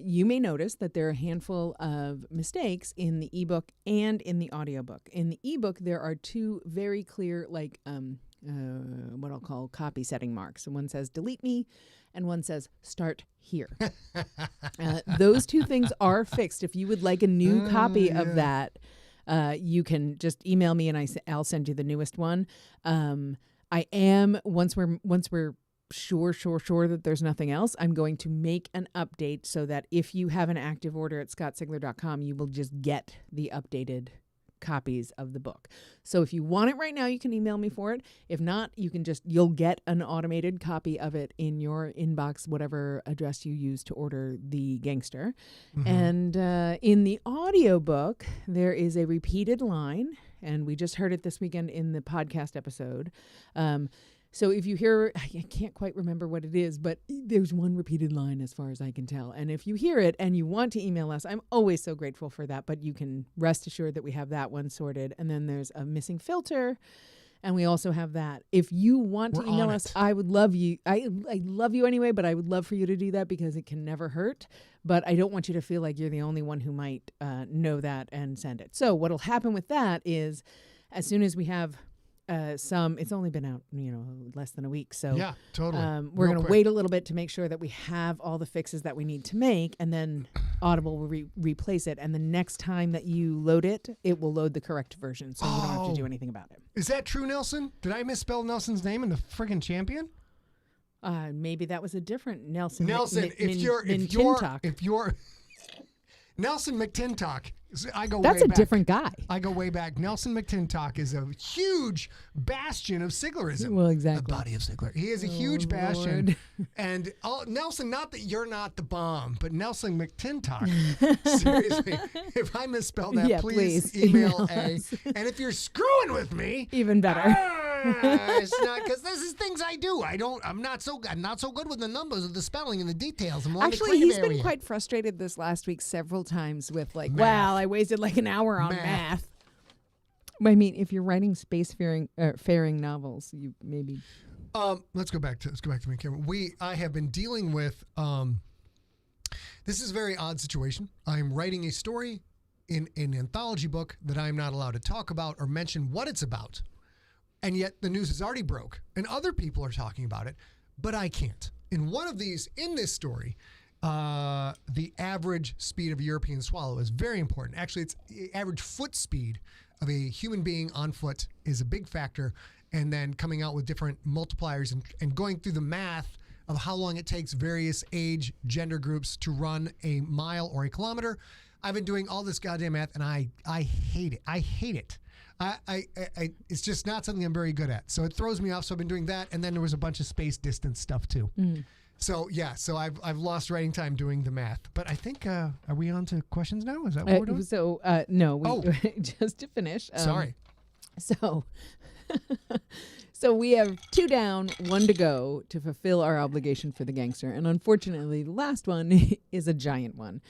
You may notice that there are a handful of mistakes in the ebook and in the audiobook. In the ebook, there are two very clear, what I'll call copy setting marks. One says delete me, and one says start here. Those two things are fixed. If you would like a new copy of that, you can just email me and I'll send you the newest one. I am, once we're sure that there's nothing else, I'm going to make an update so that if you have an active order at scottsigler.com, you will just get the updated copies of the book. So if you want it right now, you can email me for it. If not, you'll get an automated copy of it in your inbox, whatever address you use to order the Gangster. And in the audiobook, there is a repeated line, and we just heard it this weekend in the podcast episode. So if you hear, I can't quite remember what it is, but there's one repeated line as far as I can tell. And if you hear it and you want to email us, I'm always so grateful for that. But you can rest assured that we have that one sorted. And then there's a missing filter. And we also have that. If you want to email us, I would love you. I love you anyway, but I would love for you to do that because it can never hurt. But I don't want you to feel like you're the only one who might know that and send it. So what'll happen with that is as soon as we have it's only been out, less than a week. So yeah, totally. We're going to wait a little bit to make sure that we have all the fixes that we need to make, and then Audible will replace it. And the next time that you load it, it will load the correct version, so you don't have to do anything about it. Is that true, Nelson? Did I misspell Nelson's name in the friggin' Champion? Maybe that was a different Nelson. Nelson, if you're Nelson McTintock. I go That's way a back. Different guy. I go way back. Nelson McTintock is a huge bastion of Siglerism. Well, exactly. The body of Sigler. He is a huge bastion. And Nelson, not that you're not the bomb, but Nelson McTintock. Seriously, if I misspell that, please email A. And if you're screwing with me, even better. It's not because this is things I do. I'm not so good with the numbers of the spelling and the details. Actually, he's been quite frustrated this last week several times with I wasted like an hour on math. I mean, if you're writing space-faring novels, you maybe. Let's go back to me, Cameron. I have been dealing with. This is a very odd situation. I'm writing a story in an anthology book that I'm not allowed to talk about or mention what it's about. And yet the news is already broke and other people are talking about it, but I can't. In this story, the average speed of a European swallow is very important. Actually, it's the average foot speed of a human being on foot is a big factor. And then coming out with different multipliers and going through the math of how long it takes various age, gender groups to run a mile or a kilometer. I've been doing all this goddamn math and I hate it. I hate it. It's just not something I'm very good at. So it throws me off. So I've been doing that. And then there was a bunch of space distance stuff too. So yeah, I've lost writing time doing the math. But I think, are we on to questions now? Is that what we're doing? So, no, just to finish. Sorry. So we have 2 down, 1 to go to fulfill our obligation for the Gangster. And unfortunately, the last one is a giant one.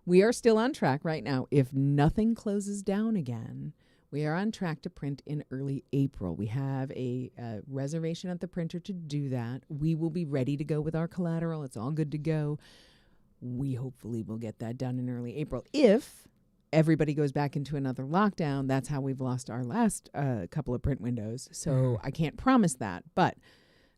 We are still on track right now. If nothing closes down again, we are on track to print in early April. We have a reservation at the printer to do that. We will be ready to go with our collateral. It's all good to go. We hopefully will get that done in early April. If everybody goes back into another lockdown, that's how we've lost our last couple of print windows. So I can't promise that. But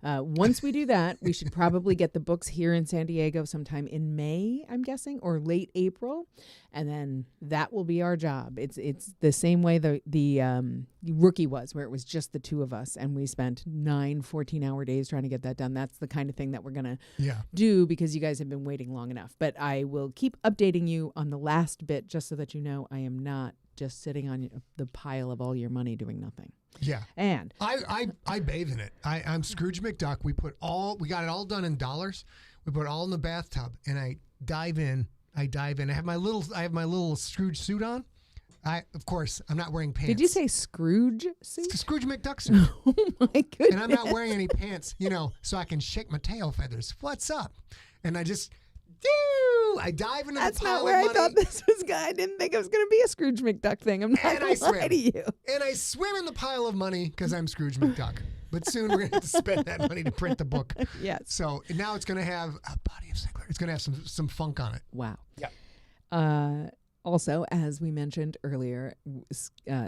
once we do that, we should probably get the books here in San Diego sometime in May, I'm guessing, or late April. And then that will be our job. It's the same way the Rookie was, where it was just the 2 of us. And we spent 9 14-hour days trying to get that done. That's the kind of thing that we're going to do because you guys have been waiting long enough. But I will keep updating you on the last bit just so that you know I am not just sitting on the pile of all your money doing nothing. Yeah. And I bathe in it. I'm Scrooge McDuck. We got it all done in dollars. We put it all in the bathtub and I dive in. I have my little Scrooge suit on. Of course, I'm not wearing pants. Did you say Scrooge suit? Scrooge McDuck suit. Oh my goodness. And I'm not wearing any pants, so I can shake my tail feathers. What's up? And I just I dive into the pile of money. That's not where I thought this was going. I didn't think it was going to be a Scrooge McDuck thing. I'm not going to lie to you. And I swim in the pile of money because I'm Scrooge McDuck. But soon we're going to have to spend that money to print the book. Yes. So now it's going to have a body of Sigler. It's going to have some funk on it. Wow. Yeah. Also, as we mentioned earlier,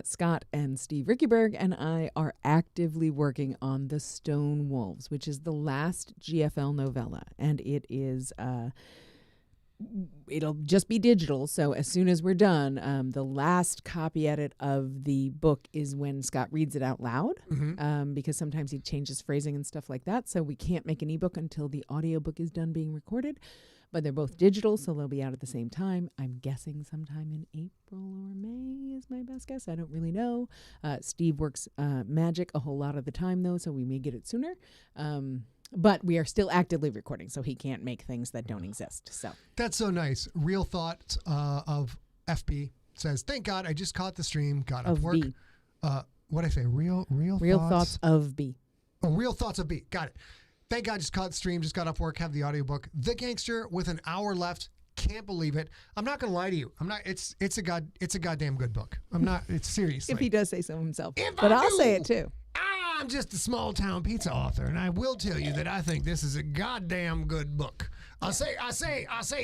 Scott and Steve Rickyberg and I are actively working on The Stone Wolves, which is the last GFL novella. And it is... it'll just be digital, so as soon as we're done, the last copy edit of the book is when Scott reads it out loud, because sometimes he changes phrasing and stuff like that, so we can't make an ebook until the audiobook is done being recorded. but they're both digital, so they'll be out at the same time. I'm guessing sometime in April or May is my best guess. I don't really know. Steve works magic a whole lot of the time, though, so we may get it sooner. But we are still actively recording, so he can't make things that don't exist. So that's so nice. Real Thoughts of FB says, "Thank God I just caught the stream. Got off work." B. What I say? Real thoughts of B. Oh, Real Thoughts of B. Got it. Thank God just caught the stream. Just got off work. Have the audiobook. The Gangster with an hour left. Can't believe it. I'm not gonna lie to you. I'm not. It's a goddamn good book. I'm not. It's seriously. If he does say so himself, but I'll say it too. I'm just a small town pizza author, and I will tell you that I think this is a goddamn good book. I say,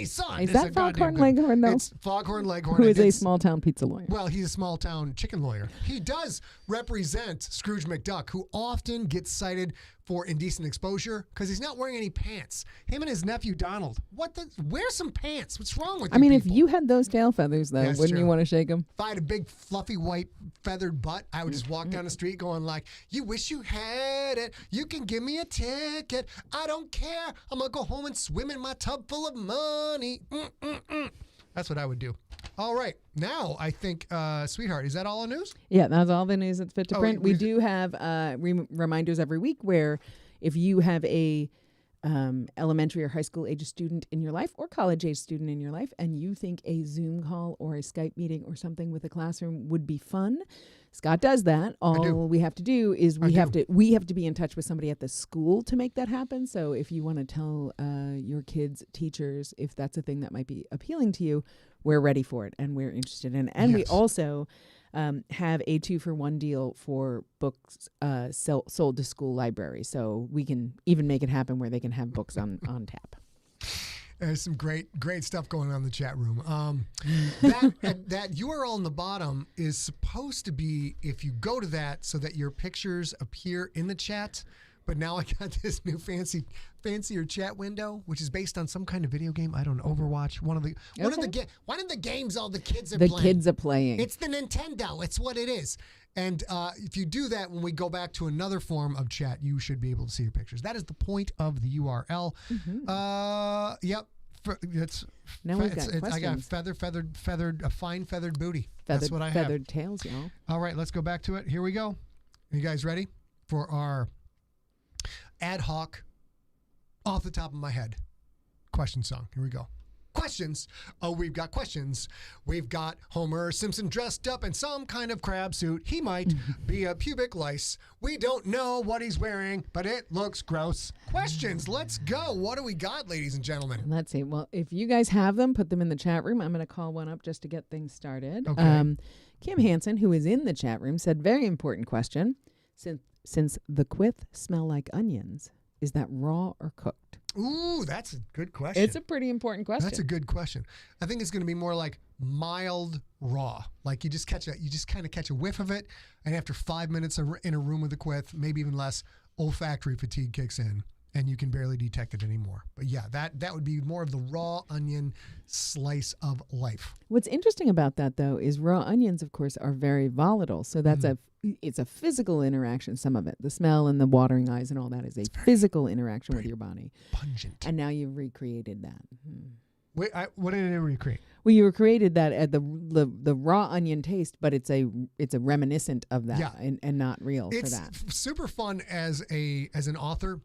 son. Is that Foghorn Leghorn, though? It's Foghorn Leghorn. Who is a small town pizza lawyer. Well, he's a small town chicken lawyer. He does represent Scrooge McDuck, who often gets cited for indecent exposure because he's not wearing any pants. Him and his nephew Donald. Wear some pants. What's wrong with you? I mean, people? if you had those tail feathers, though, That's wouldn't true. you want to shake them? If I had a big, fluffy, white, feathered butt, I would just walk down the street going like, "You wish you had it. You can give me a ticket. I don't care. I'm going to go home and swim in my tub full of money." That's what I would do. All right. Now, I think, sweetheart, is that all the news? Yeah, that's all the news that's fit to print. We we- do have reminders every week where if you have a elementary or high school age student in your life or college age student in your life and you think a Zoom call or a Skype meeting or something with a classroom would be fun, Scott does that. All we have to do is we have to be in touch with somebody at the school to make that happen. So if you want to tell your kids' teachers if that's a thing that might be appealing to you, we're ready for it and we're interested in it. And we also have a 2-for-1 deal for books sold to school libraries. So we can even make it happen where they can have books on tap. There's some great stuff going on in the chat room. That URL on the bottom is supposed to be, if you go to that, so that your pictures appear in the chat. But now I got this new fancier chat window, which is based on some kind of video game. I don't know, Overwatch. One of the games all the kids are playing. The kids are playing. It's the Nintendo. It's what it is. And if you do that, when we go back to another form of chat, you should be able to see your pictures. That is the point of the URL. Yep. Now we've got I got a fine feathered booty. That's what I have. Feathered tails, y'all. All right, let's go back to it. Here we go. Are you guys ready for our ad hoc, off the top of my head, question song? Here we go. Questions. Oh, we've got questions. We've got Homer Simpson dressed up in some kind of crab suit. He might be a pubic lice. We don't know what he's wearing, but it looks gross. Questions. Let's go. What do we got, ladies and gentlemen? Let's see. Well, if you guys have them, put them in the chat room. I'm going to call one up just to get things started. Okay. Kim Hansen, who is in the chat room, said, very important question. Since the quith smell like onions, is that raw or cooked? Ooh, that's a good question. It's a pretty important question. That's a good question. I think it's going to be more like mild raw. Like you just kind of catch a whiff of it, and after 5 minutes in a room with a quith, maybe even less, olfactory fatigue kicks in, and you can barely detect it anymore. But yeah, that would be more of the raw onion slice of life. What's interesting about that, though, is raw onions, of course, are very volatile. So that's it's a physical interaction, some of it. The smell and the watering eyes and all that is a physical interaction with your body. Pungent. And now you've recreated that. Wait, what did I recreate? Well, you recreated that at the raw onion taste, but it's a reminiscent of that and not real for that. It's super fun as an author.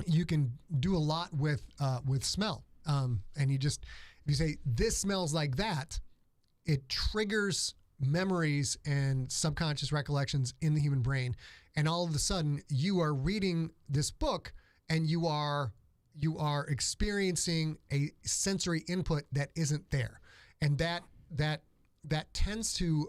You can do a lot with smell. And if you say, this smells like that, it triggers memories and subconscious recollections in the human brain. And all of a sudden you are reading this book and you are experiencing a sensory input that isn't there. And that tends to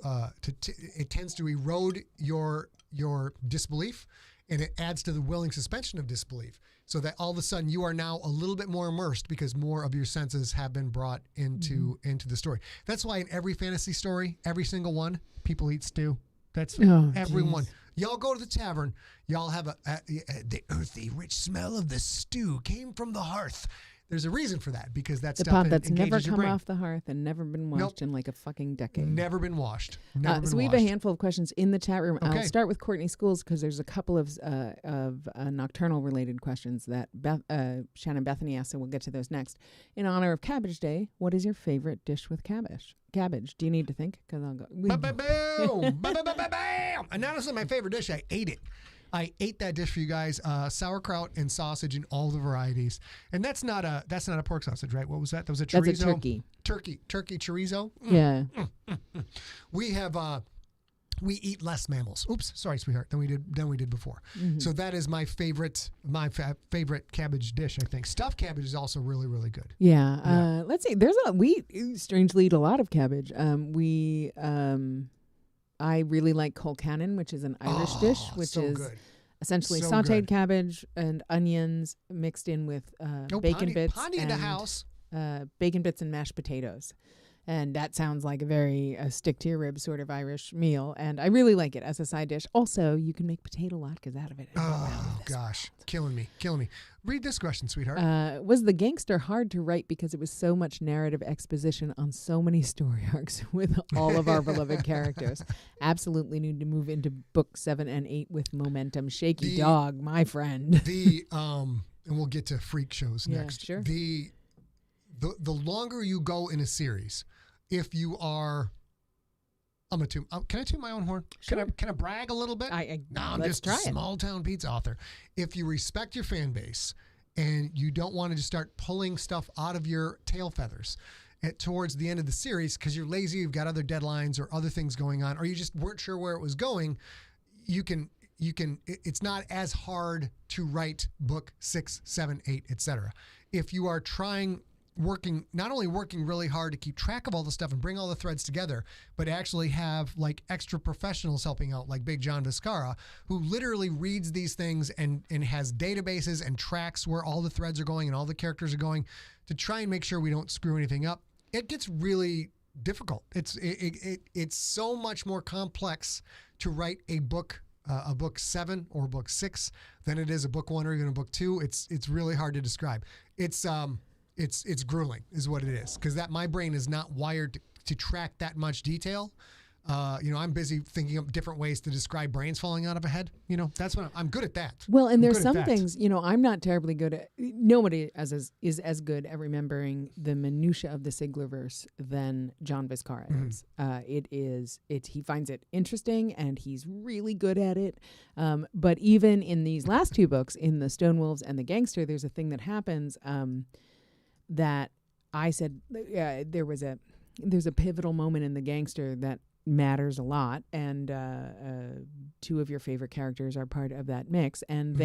erode your disbelief, and it adds to the willing suspension of disbelief. So that all of a sudden you are now a little bit more immersed because more of your senses have been brought into the story. That's why in every fantasy story, every single one, people eat stew. That's everyone. Y'all go to the tavern. Y'all have the earthy, rich smell of the stew came from the hearth. There's a reason for that, because that the stuff pot that's never engages your come brain. off the hearth and never been washed in like a fucking decade. Never been washed. Never been so we have washed. a handful of questions in the chat room. Okay. I'll start with Courtney Schools because there's a couple of nocturnal related questions that Shannon Bethany asked, so we'll get to those next. In honor of Cabbage Day, what is your favorite dish with cabbage? Cabbage. Do you need to think? Because I'll go. Ba-ba-boom! Ba-ba-ba-ba-bam! And honestly, my favorite dish, I ate it. I ate that dish for you guys, sauerkraut and sausage in all the varieties. And that's not a pork sausage, right? What was that? That was a chorizo. That's a turkey. Turkey chorizo. Yeah. We have we eat less mammals. Oops, sorry, sweetheart. Than we did before. Mm-hmm. So that is my favorite cabbage dish. I think stuffed cabbage is also really, really good. Yeah. Let's see. We strangely eat a lot of cabbage. I really like colcannon, which is an Irish dish, which so is good. essentially So sautéed good. cabbage and onions mixed in with bacon bits Pondy in the house. bacon bits and mashed potatoes. And that sounds like a very stick to your ribs sort of Irish meal. And I really like it as a side dish. Also, you can make potato latkes out of it. Oh, gosh. Killing me. Read this question, sweetheart. Was the gangster hard to write because it was so much narrative exposition on so many story arcs with all of our beloved characters? Absolutely need to move into book 7 and 8 with momentum. Shaky dog, my friend. And we'll get to freak shows next. Sure. The longer you go in a series, if you are, I'm gonna toot. Can I toot my own horn? Sure. Can I brag a little bit? No, I'm let's just a small town pizza author. If you respect your fan base and you don't want to just start pulling stuff out of your tail feathers towards the end of the series because you're lazy, you've got other deadlines or other things going on, or you just weren't sure where it was going, you can. It's not as hard to write book 6, 7, 8, etc. If you are not only working really hard to keep track of all the stuff and bring all the threads together, but actually have like extra professionals helping out, like Big John Viscara, who literally reads these things and has databases and tracks where all the threads are going and all the characters are going to try and make sure we don't screw anything up. It gets really difficult. It's so much more complex to write a book 7 or book 6 than it is a book 1 or even a book 2. It's really hard to describe. It's grueling is what it is, because my brain is not wired to track that much detail. I'm busy thinking of different ways to describe brains falling out of a head. That's what I'm good at that. Well, and there's some things, I'm not terribly good at. Nobody is as good at remembering the minutia of the Siglerverse than John Viscara is. He finds it interesting and he's really good at it. But even in these last 2 books, in the Stone Wolves and the Gangster, there's a thing that happens that I said there's a pivotal moment in the Gangster that matters a lot, and 2 of your favorite characters are part of that mix, and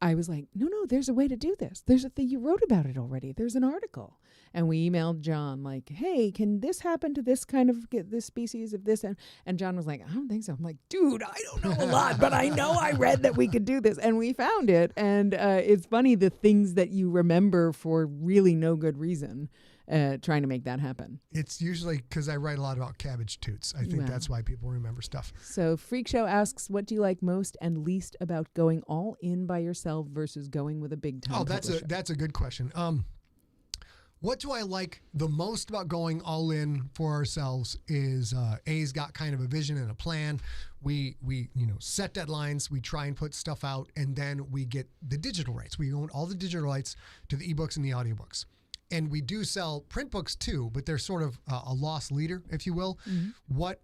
I was like, no, there's a way to do this. There's a thing, you wrote about it already. There's an article. And we emailed John like, hey, can this happen to this kind of, this species of this? And John was like, I don't think so. I'm like, dude, I don't know a lot, but I know I read that we could do this. And we found it. And it's funny, the things that you remember for really no good reason, trying to make that happen. It's usually because I write a lot about cabbage toots. I think that's why people remember stuff. So Freak Show asks, what do you like most and least about going all in by yourself versus going with a big time publisher? That's a good question. What do I like the most about going all in for ourselves is A's got kind of a vision and a plan. We set deadlines, we try and put stuff out, and then we get the digital rights. We own all the digital rights to the ebooks and the audiobooks. And we do sell print books too, but they're sort of a lost leader, if you will. What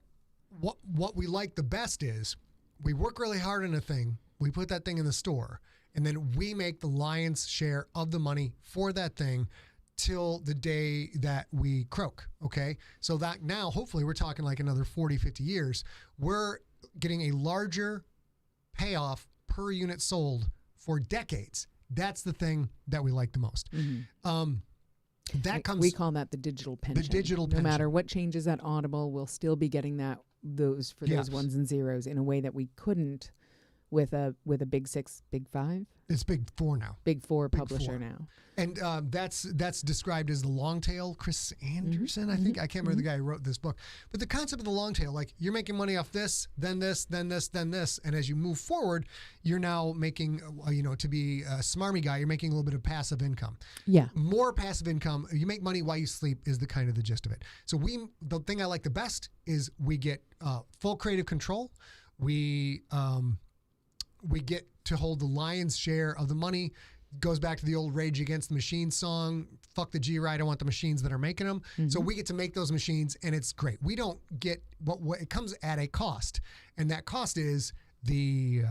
we like the best is we work really hard on a thing, we put that thing in the store, and then we make the lion's share of the money for that thing till the day that we croak, okay? So that now, hopefully, we're talking like another 40, 50 years, we're getting a larger payoff per unit sold for decades. That's the thing that we like the most. We call that the digital pension. The digital pension. No matter what changes at Audible, we'll still be getting those ones and zeros in a way that we couldn't with a big 6, big 5. It's big 4 now. Big 4 Big publisher 4. now. And that's described as the long tail. Chris Anderson, I think. I can't remember the guy who wrote this book. But the concept of the long tail, like you're making money off this, then this, then this, then this. And as you move forward, you're now making, to be a smarmy guy, you're making a little bit of passive income. Yeah. More passive income. You make money while you sleep is the kind of the gist of it. So the thing I like the best is we get full creative control. We get to hold the lion's share of the money. Goes back to the old Rage Against the Machine song, fuck the G-Ride, I want the machines that are making them. So we get to make those machines, and it's great. We don't get what it comes at a cost, and that cost is the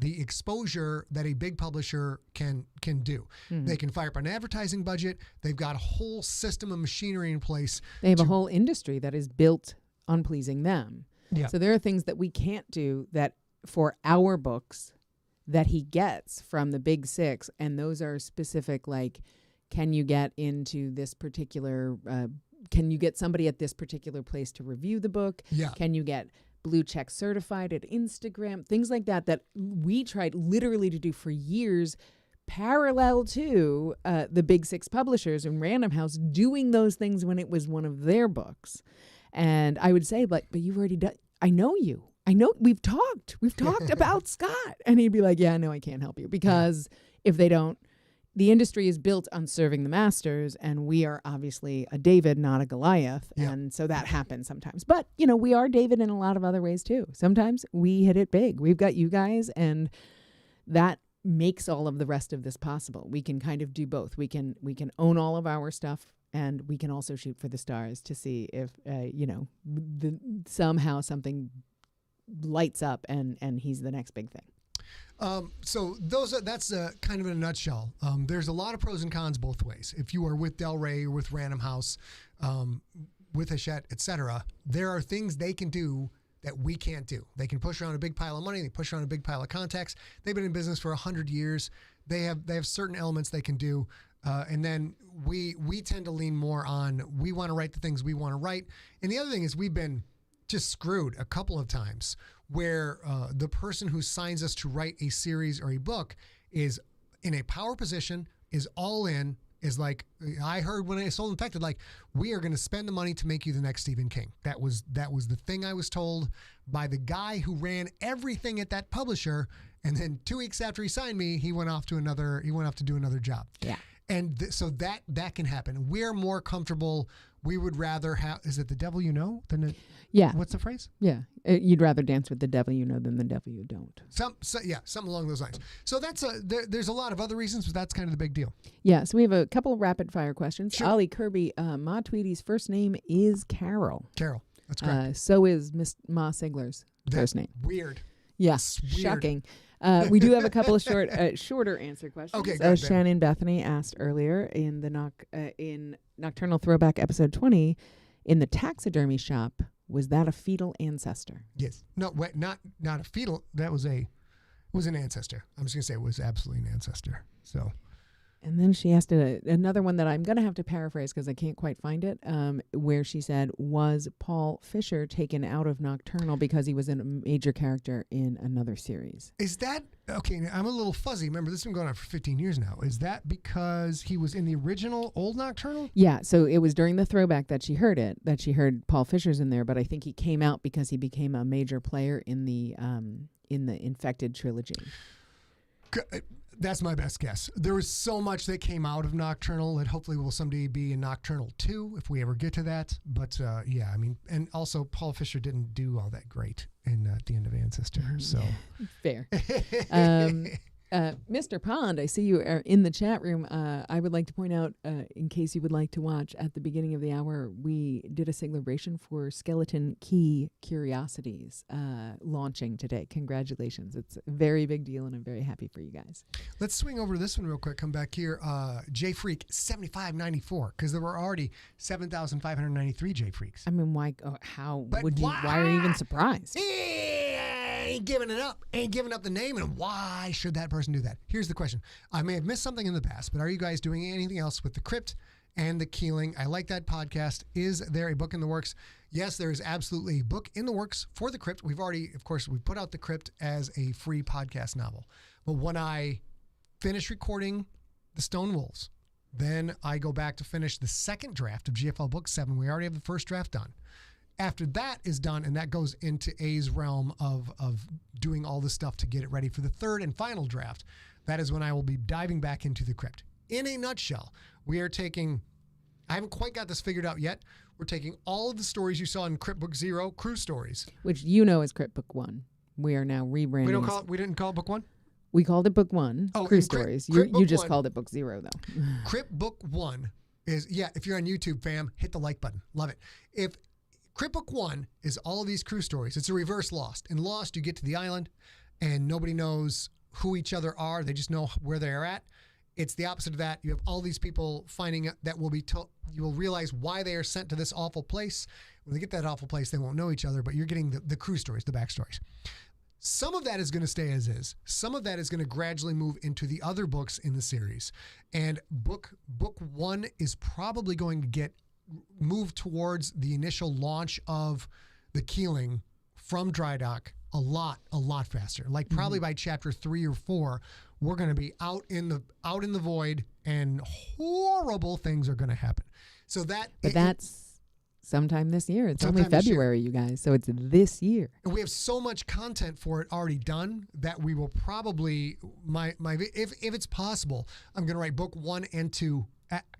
exposure that a big publisher can do. They can fire up an advertising budget. They've got a whole system of machinery in place. They have a whole industry that is built on pleasing them. Yeah. So there are things that we can't do that for our books that he gets from the big 6, and those are specific, like, can you get into this particular, can you get somebody at this particular place to review the book? Yeah. Can you get blue check certified at Instagram? Things like that we tried literally to do for years, parallel to the big 6 publishers and Random House doing those things when it was one of their books. And I would say, but you've already done, I know you. I know we've talked about Scott. And he'd be like, yeah, no, I can't help you. Because if they don't, the industry is built on serving the masters, and we are obviously a David, not a Goliath. Yeah. And so that happens sometimes. But, we are David in a lot of other ways too. Sometimes we hit it big. We've got you guys, and that makes all of the rest of this possible. We can kind of do both. We can own all of our stuff, and we can also shoot for the stars to see if, somehow something lights up and he's the next big thing. So that's kind of in a nutshell. There's a lot of pros and cons both ways. If you are with Del Rey or with Random House, with Hachette, etc., there are things they can do that we can't do. They can push around a big pile of money. They push around a big pile of contacts. They've been in business for 100 years. They have certain elements they can do. And then we tend to lean more on, we want to write the things we want to write. And the other thing is we've been just screwed a couple of times where the person who signs us to write a series or a book is in a power position, is all in, is like, I heard when I sold Infected, like, we are going to spend the money to make you the next Stephen King. That was the thing I was told by the guy who ran everything at that publisher. And then 2 weeks after he signed me, he went off to do another job. Yeah. And so that can happen. We're more comfortable. We would rather have, is it the devil you know than it? Yeah. What's the phrase? Yeah. You'd rather dance with the devil you know than the devil you don't. Something along those lines. So that's there's a lot of other reasons, but that's kind of the big deal. Yeah. So we have a couple of rapid fire questions. Sure. Ollie Kirby, Ma Tweedy's first name is Carol. Carol. That's correct. So is Miss Ma Sigler's first name. Weird. Yes. Weird. Shocking. We do have a couple of shorter answer questions. Okay, As Shannon Bethany asked earlier in the in Nocturnal Throwback episode 20, in the taxidermy shop, was that a fetal ancestor? Yes. No, wait, not a fetal. That was an ancestor. I'm just gonna say it was absolutely an ancestor. So. And then she asked another one that I'm going to have to paraphrase because I can't quite find it, where she said, was Paul Fisher taken out of Nocturnal because he was a major character in another series? Is that, okay, I'm a little fuzzy. Remember, this has been going on for 15 years now. Is that because he was in the original old Nocturnal? Yeah, so it was during the throwback that she heard Paul Fisher's in there, but I think he came out because he became a major player in the Infected trilogy. That's my best guess. There was so much that came out of Nocturnal that hopefully will someday be in Nocturnal 2 if we ever get to that. But yeah, I mean, and also Paul Fisher didn't do all that great in at the end of Ancestor. So fair. Mr. Pond, I see you are in the chat room. I would like to point out, in case you would like to watch, at the beginning of the hour, we did a celebration for Skeleton Key Curiosities launching today. Congratulations. It's a very big deal, and I'm very happy for you guys. Let's swing over to this one real quick. Come back here. J Freak 7594, because there were already 7,593 J Freaks. I mean, why? Why are you even surprised? Ain't giving it up. Ain't giving up the name, and why should that person do that? Here's the question. I may have missed something in the past, but are you guys doing anything else with the Crypt and the Keeling? I like that podcast. Is there a book in the works? Yes, there is absolutely a book in the works for The Crypt. We've already, of course, we put out The Crypt as a free podcast novel. But when I finish recording The Stone Wolves, then I go back to finish the second draft of GFL Book 7. We already have the first draft done. After that is done, and that goes into A's realm of doing all the stuff to get it ready for the third and final draft, that is when I will be diving back into The Crypt. In a nutshell, we are taking, I haven't quite got this figured out yet, we're taking all of the stories you saw in Crypt Book 0, Crew Stories. Which you know is Crypt Book 1. We are now rebranding. We didn't call it Book 1? We called it Book 1, Crew Stories. You just called it Book 0, though. Crypt Book 1 is, if you're on YouTube, fam, hit the like button. Love it. If Crypt Book 1 is all of these crew stories, it's a reverse Lost. In Lost, you get to the island, and nobody knows who each other are. They just know where they are at. It's the opposite of that. You have all these people finding that will be told. You will realize why they are sent to this awful place. When they get to that awful place, they won't know each other, but you're getting the crew stories, the backstories. Some of that is going to stay as is. Some of that is going to gradually move into the other books in the series. And book 1 is probably going to get moved towards the initial launch of the Keeling from Dry Dock a lot faster. Like probably by chapter 3 or 4, we're going to be out in the void, and horrible things are going to happen. So that's sometime this year. It's only February, you guys. So it's this year. And we have so much content for it already done that we will probably if it's possible, I'm going to write book 1 and 2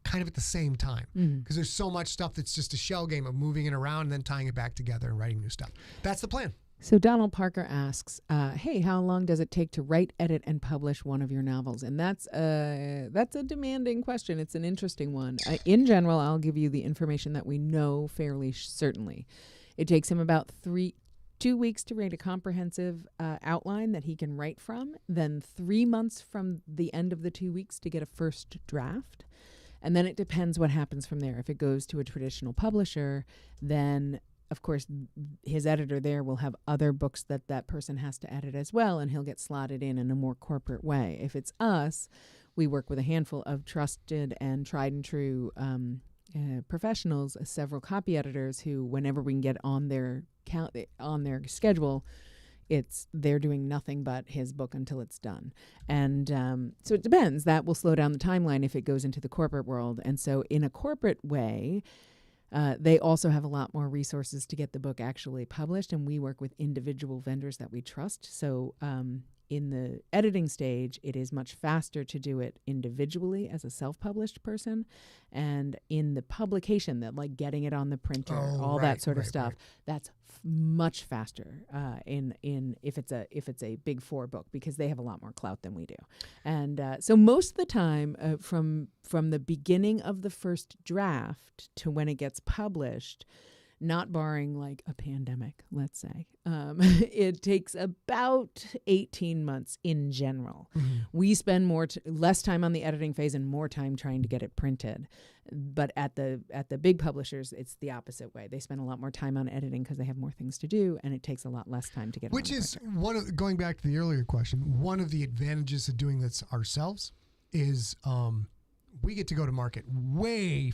kind of at the same time, because there's so much stuff that's just a shell game of moving it around and then tying it back together and writing new stuff. That's the plan. So Donald Parker asks, hey, how long does it take to write, edit, and publish one of your novels? And that's a demanding question. It's an interesting one. In general, I'll give you the information that we know fairly certainly. It takes him about 2 weeks to write a comprehensive outline that he can write from, then 3 months from the end of the 2 weeks to get a first draft. And then it depends what happens from there. If it goes to a traditional publisher, then of course, his editor there will have other books that person has to edit as well, and he'll get slotted in a more corporate way. If it's us, we work with a handful of trusted and tried and true professionals, several copy editors who, whenever we can get on their schedule, they're doing nothing but his book until it's done. And so it depends. That will slow down the timeline if it goes into the corporate world. And so in a corporate way, they also have a lot more resources to get the book actually published, and we work with individual vendors that we trust. So in the editing stage, it is much faster to do it individually as a self-published person. And in the publication, that like getting it on the printer, that sort of stuff, that's much faster if it's a big 4 book, because they have a lot more clout than we do. And so most of the time, from the beginning of the first draft to when it gets published, not barring like a pandemic, let's say, it takes about 18 months in general. We spend less time on the editing phase and more time trying to get it printed. But at the big publishers, it's the opposite way. They spend a lot more time on editing because they have more things to do, and it takes a lot less time to get it. Which is going back to the earlier question, one of the advantages of doing this ourselves is we get to go to market way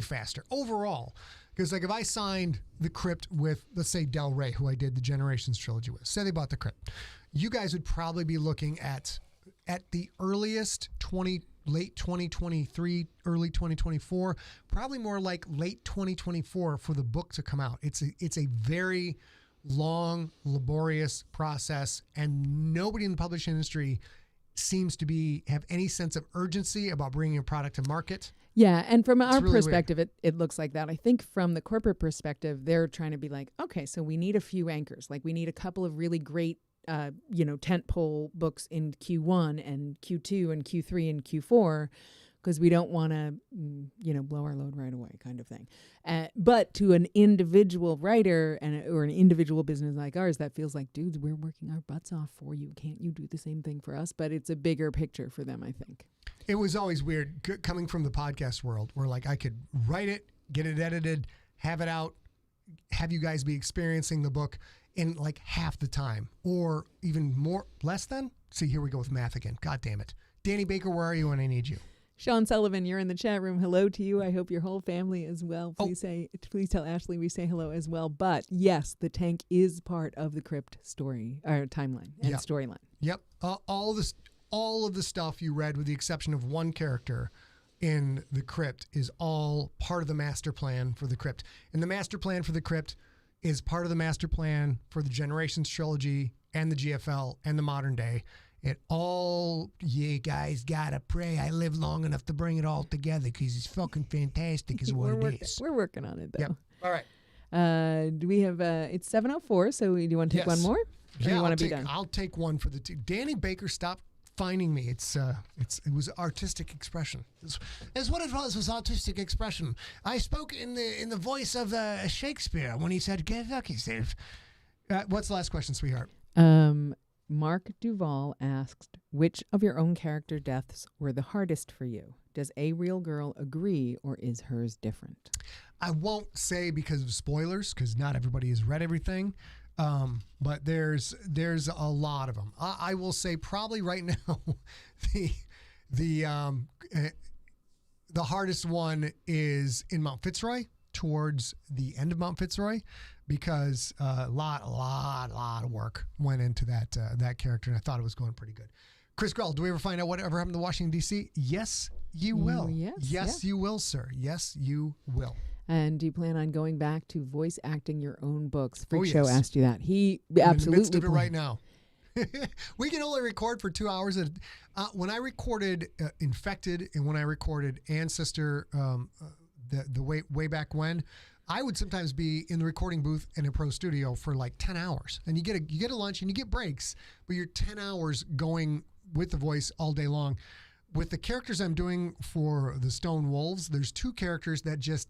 faster overall. Because like if I signed The Crypt with, let's say, Del Rey, who I did the Generations trilogy with, say they bought The Crypt, you guys would probably be looking at the earliest late 2023, early 2024, probably more like late 2024 for the book to come out. It's a very long, laborious process, and nobody in the publishing industry seems to have any sense of urgency about bringing a product to market. Yeah, and from our perspective, it looks like that. I think from the corporate perspective, they're trying to be like, okay, so we need a few anchors. Like we need a couple of really great, tentpole books in Q1 and Q2 and Q3 and Q4, because we don't want to, blow our load right away kind of thing. But to an individual writer or an individual business like ours, that feels like, dudes, we're working our butts off for you. Can't you do the same thing for us? But it's a bigger picture for them, I think. It was always weird coming from the podcast world where like I could write it, get it edited, have it out, have you guys be experiencing the book in like half the time or even less than. See, here we go with math again. God damn it. Danny Baker, where are you when I need you? Sean Sullivan, you're in the chat room. Hello to you. I hope your whole family is well. Please tell Ashley we say hello as well. But yes, the tank is part of the Crypt story or timeline and storyline. Yep. All of the stuff you read, with the exception of one character in the Crypt, is all part of the master plan for the Crypt. And the master plan for the Crypt is part of the master plan for the Generations trilogy and the GFL and the modern day. It all, you guys gotta pray I live long enough to bring it all together, because it's fucking fantastic is what it is. We're working on it, though. Yep. All right. Do we have, it's 7:04, so do you want to take one more? Or yeah, you want to be done? I'll take one for the two. Danny Baker, stop finding me. It was artistic expression. It's what it was artistic expression. I spoke in the voice of Shakespeare when he said, "Get fuck yourself." What's the last question, sweetheart? Mark Duval asked, which of your own character deaths were the hardest for you? Does a real girl agree, or is hers different? I won't say because of spoilers, because not everybody has read everything. But there's a lot of them. I will say probably right now, the hardest one is in Mount Fitzroy, towards the end of Mount Fitzroy, because a lot of work went into that character, and I thought it was going pretty good. Chris Grell, do we ever find out whatever happened to Washington, D.C.? Yes, you will. Yes, you will, sir. Yes, you will. And do you plan on going back to voice acting your own books? Freak Show asked you that. He absolutely in the midst of it right now. We can only record for 2 hours. When I recorded Infected and when I recorded Ancestor, the way back when, I would sometimes be in the recording booth in a pro studio for like 10 hours. And you get a lunch and you get breaks, but you're 10 hours going with the voice all day long. With the characters I'm doing for the Stone Wolves, there's two characters that just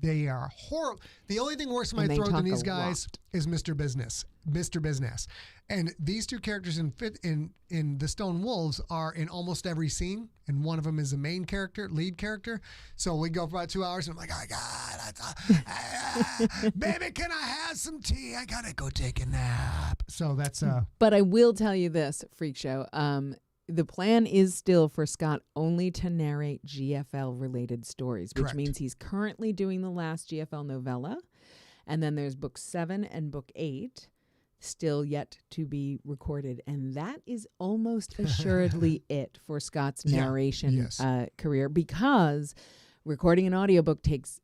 they are horrible. The only thing worse in my throat than these guys is Mr. Business. And these two characters in the Stone Wolves are in almost every scene, and one of them is a main character, lead character. So we go for about 2 hours, and I'm like, oh God, baby, can I have some tea? I gotta go take a nap. So that's But I will tell you this, Freak Show. The plan is still for Scott only to narrate GFL-related stories, which means he's currently doing the last GFL novella. And then there's book 7 and book 8 still yet to be recorded. And that is almost assuredly it for Scott's narration career, because recording an audiobook takes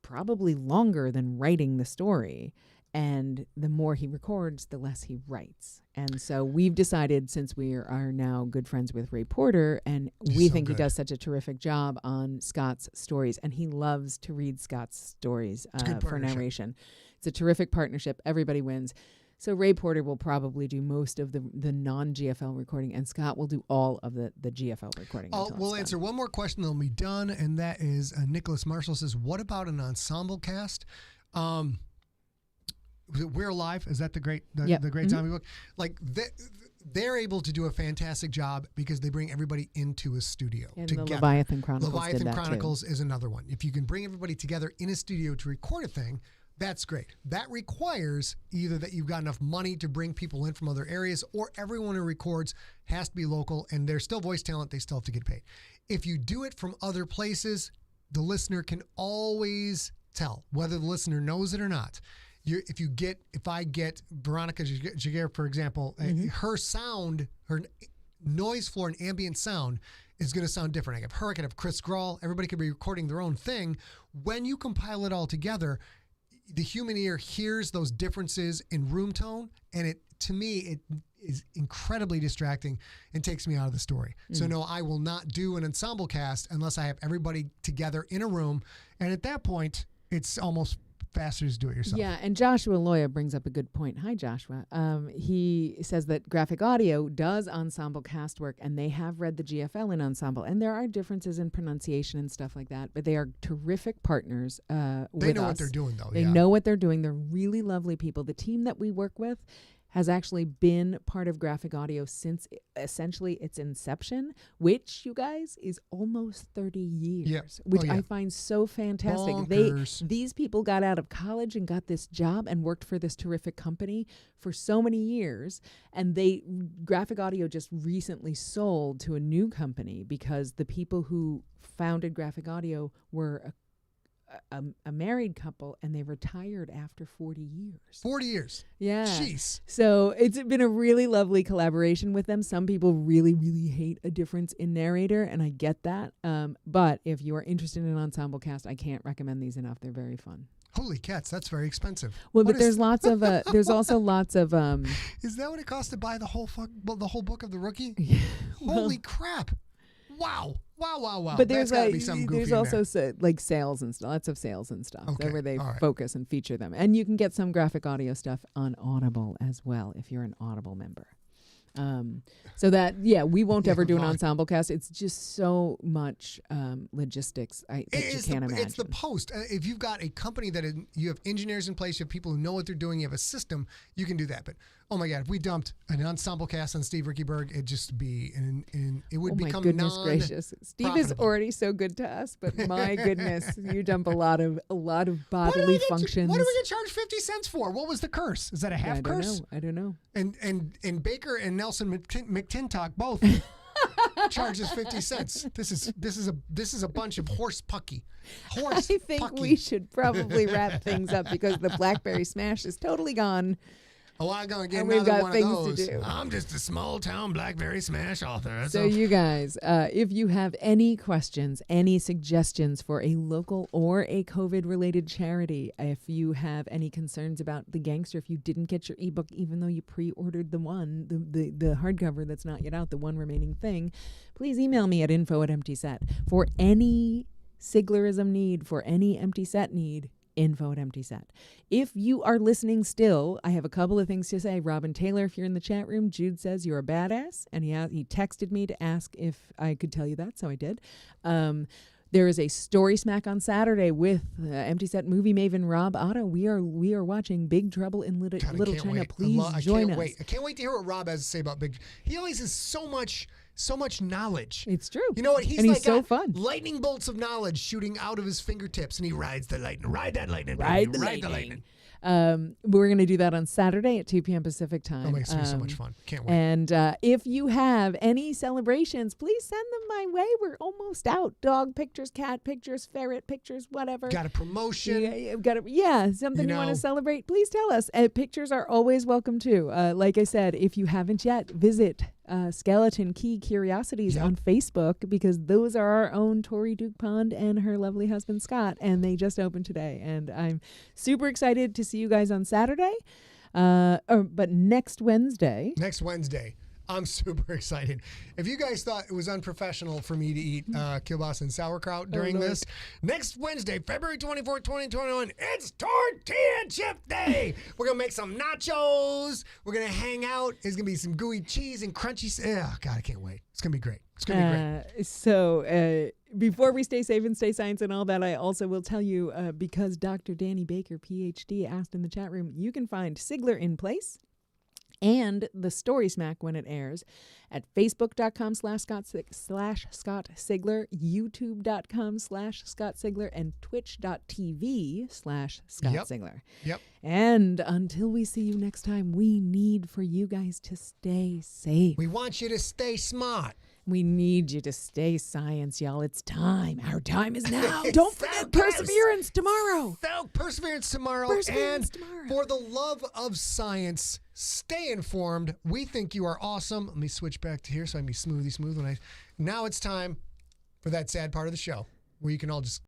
probably longer than writing the story. And the more he records, the less he writes. And so we've decided, since we are now good friends with Ray Porter, and we think he does such a terrific job on Scott's stories, and he loves to read Scott's stories for narration. It's a terrific partnership. Everybody wins. So Ray Porter will probably do most of the non-GFL recording, and Scott will do all of the GFL recording. We'll answer one more question, then we'll be done, and that is Nicholas Marshall says, what about an ensemble cast? We're Alive, is that the great zombie book? Like they're able to do a fantastic job because they bring everybody into a studio together. The Leviathan Chronicles Leviathan Chronicles is another one. If you can bring everybody together in a studio to record a thing, that's great. That requires either that you've got enough money to bring people in from other areas, or everyone who records has to be local, and they're still voice talent. They still have to get paid. If you do it from other places, the listener can always tell whether the listener knows it or not. If I get Veronica Jaguar, for example, her sound, her noise floor and ambient sound is going to sound different. I could have Chris Grawl. Everybody could be recording their own thing. When you compile it all together, the human ear hears those differences in room tone, and to me, it is incredibly distracting and takes me out of the story. So no, I will not do an ensemble cast unless I have everybody together in a room, and at that point, it's almost faster to do it yourself. Yeah, and Joshua Loya brings up a good point. Hi, Joshua. He says that Graphic Audio does ensemble cast work, and they have read the GFL in ensemble, and there are differences in pronunciation and stuff like that, but they are terrific partners with us. They know what they're doing, though. They know what they're doing. They're really lovely people. The team that we work with has actually been part of graphic audio since essentially its inception, which, you guys, is almost 30 years, which I find so fantastic. These people got out of college and got this job and worked for this terrific company for so many years, and graphic audio just recently sold to a new company because the people who founded graphic audio were a married couple, and they retired after 40 years. 40 years. Yeah. Jeez. So it's been a really lovely collaboration with them. Some people really, really hate a difference in narrator, and I get that. But if you are interested in an ensemble cast, I can't recommend these enough. They're very fun. Holy cats, that's very expensive. Well, but there's lots of there's also lots of Is that what it costs to buy the whole book of The Rookie? Holy crap. Wow. But there's also like sales and stuff, lots of sales and stuff. Okay. Where they focus and feature them. And you can get some graphic audio stuff on Audible as well if you're an Audible member. So that, we won't ever do an ensemble cast. It's just so much logistics that you can't imagine. It's the post. If you've got a company you have engineers in place, you have people who know what they're doing, you have a system, you can do that. But oh my God, if we dumped an ensemble cast on Steve Rickyberg, it'd just be it would become goodness gracious. Steve is already so good to us, but my goodness, you dump a lot of bodily functions. What do we get charged 50 cents for? What was the curse? Is that a half curse? I don't know. And Baker and Nelson McTintock both charges 50 cents. This is a bunch of horse pucky. I think we should probably wrap things up because the Blackberry Smash is totally gone. Oh, I'm going to get another one of those. To do. I'm just a small-town Blackberry Smash author. So you guys, if you have any questions, any suggestions for a local or a COVID-related charity, if you have any concerns about The Gangster, if you didn't get your ebook, even though you pre-ordered the hardcover that's not yet out, the one remaining thing, please email me at info@emptyset. For any Siglerism need, for any empty set need, info@emptyset. If you are listening still, I have a couple of things to say. Robin Taylor, if you're in the chat room, Jude says you're a badass, and he texted me to ask if I could tell you that, so I did. There is a story smack on Saturday with Empty Set movie maven Rob Otto. We are watching Big Trouble in Little China. Please join us. I can't wait to hear what Rob has to say about Big. He always has so much knowledge. It's true. You know what? He's so fun. Lightning bolts of knowledge shooting out of his fingertips, and he rides the lightning. Ride that lightning. Ride the lightning. We're going to do that on Saturday at 2 p.m. Pacific time. That makes me so much fun. Can't wait. And if you have any celebrations, please send them my way. We're almost out. Dog pictures, cat pictures, ferret pictures, whatever. Got a promotion. Something you want to celebrate, please tell us. Pictures are always welcome too. Like I said, if you haven't yet, visit Skeleton Key Curiosities on Facebook, because those are our own Tori Duke Pond and her lovely husband Scott, and they just opened today, and I'm super excited to see you guys on Saturday. But next Wednesday, I'm super excited. If you guys thought it was unprofessional for me to eat kielbasa and sauerkraut during this, next Wednesday, February 24th, 2021, it's Tortilla Chip Day. We're going to make some nachos. We're going to hang out. There's going to be some gooey cheese and crunchy. Oh, God, I can't wait. It's going to be great. It's going to be great. So before we stay safe and stay science and all that, I also will tell you, because Dr. Danny Baker, PhD, asked in the chat room, you can find Sigler in Place and the Story Smack when it airs at facebook.com/Scott Sigler, youtube.com/Scott Sigler, and twitch.tv/Scott Sigler. Yep. And until we see you next time, we need for you guys to stay safe. We want you to stay smart. We need you to stay science, y'all. It's time. Our time is now. Don't forget Perseverance tomorrow. Perseverance tomorrow. And for the love of science, stay informed. We think you are awesome. Let me switch back to here so I can be smooth. Now it's time for that sad part of the show where you can all just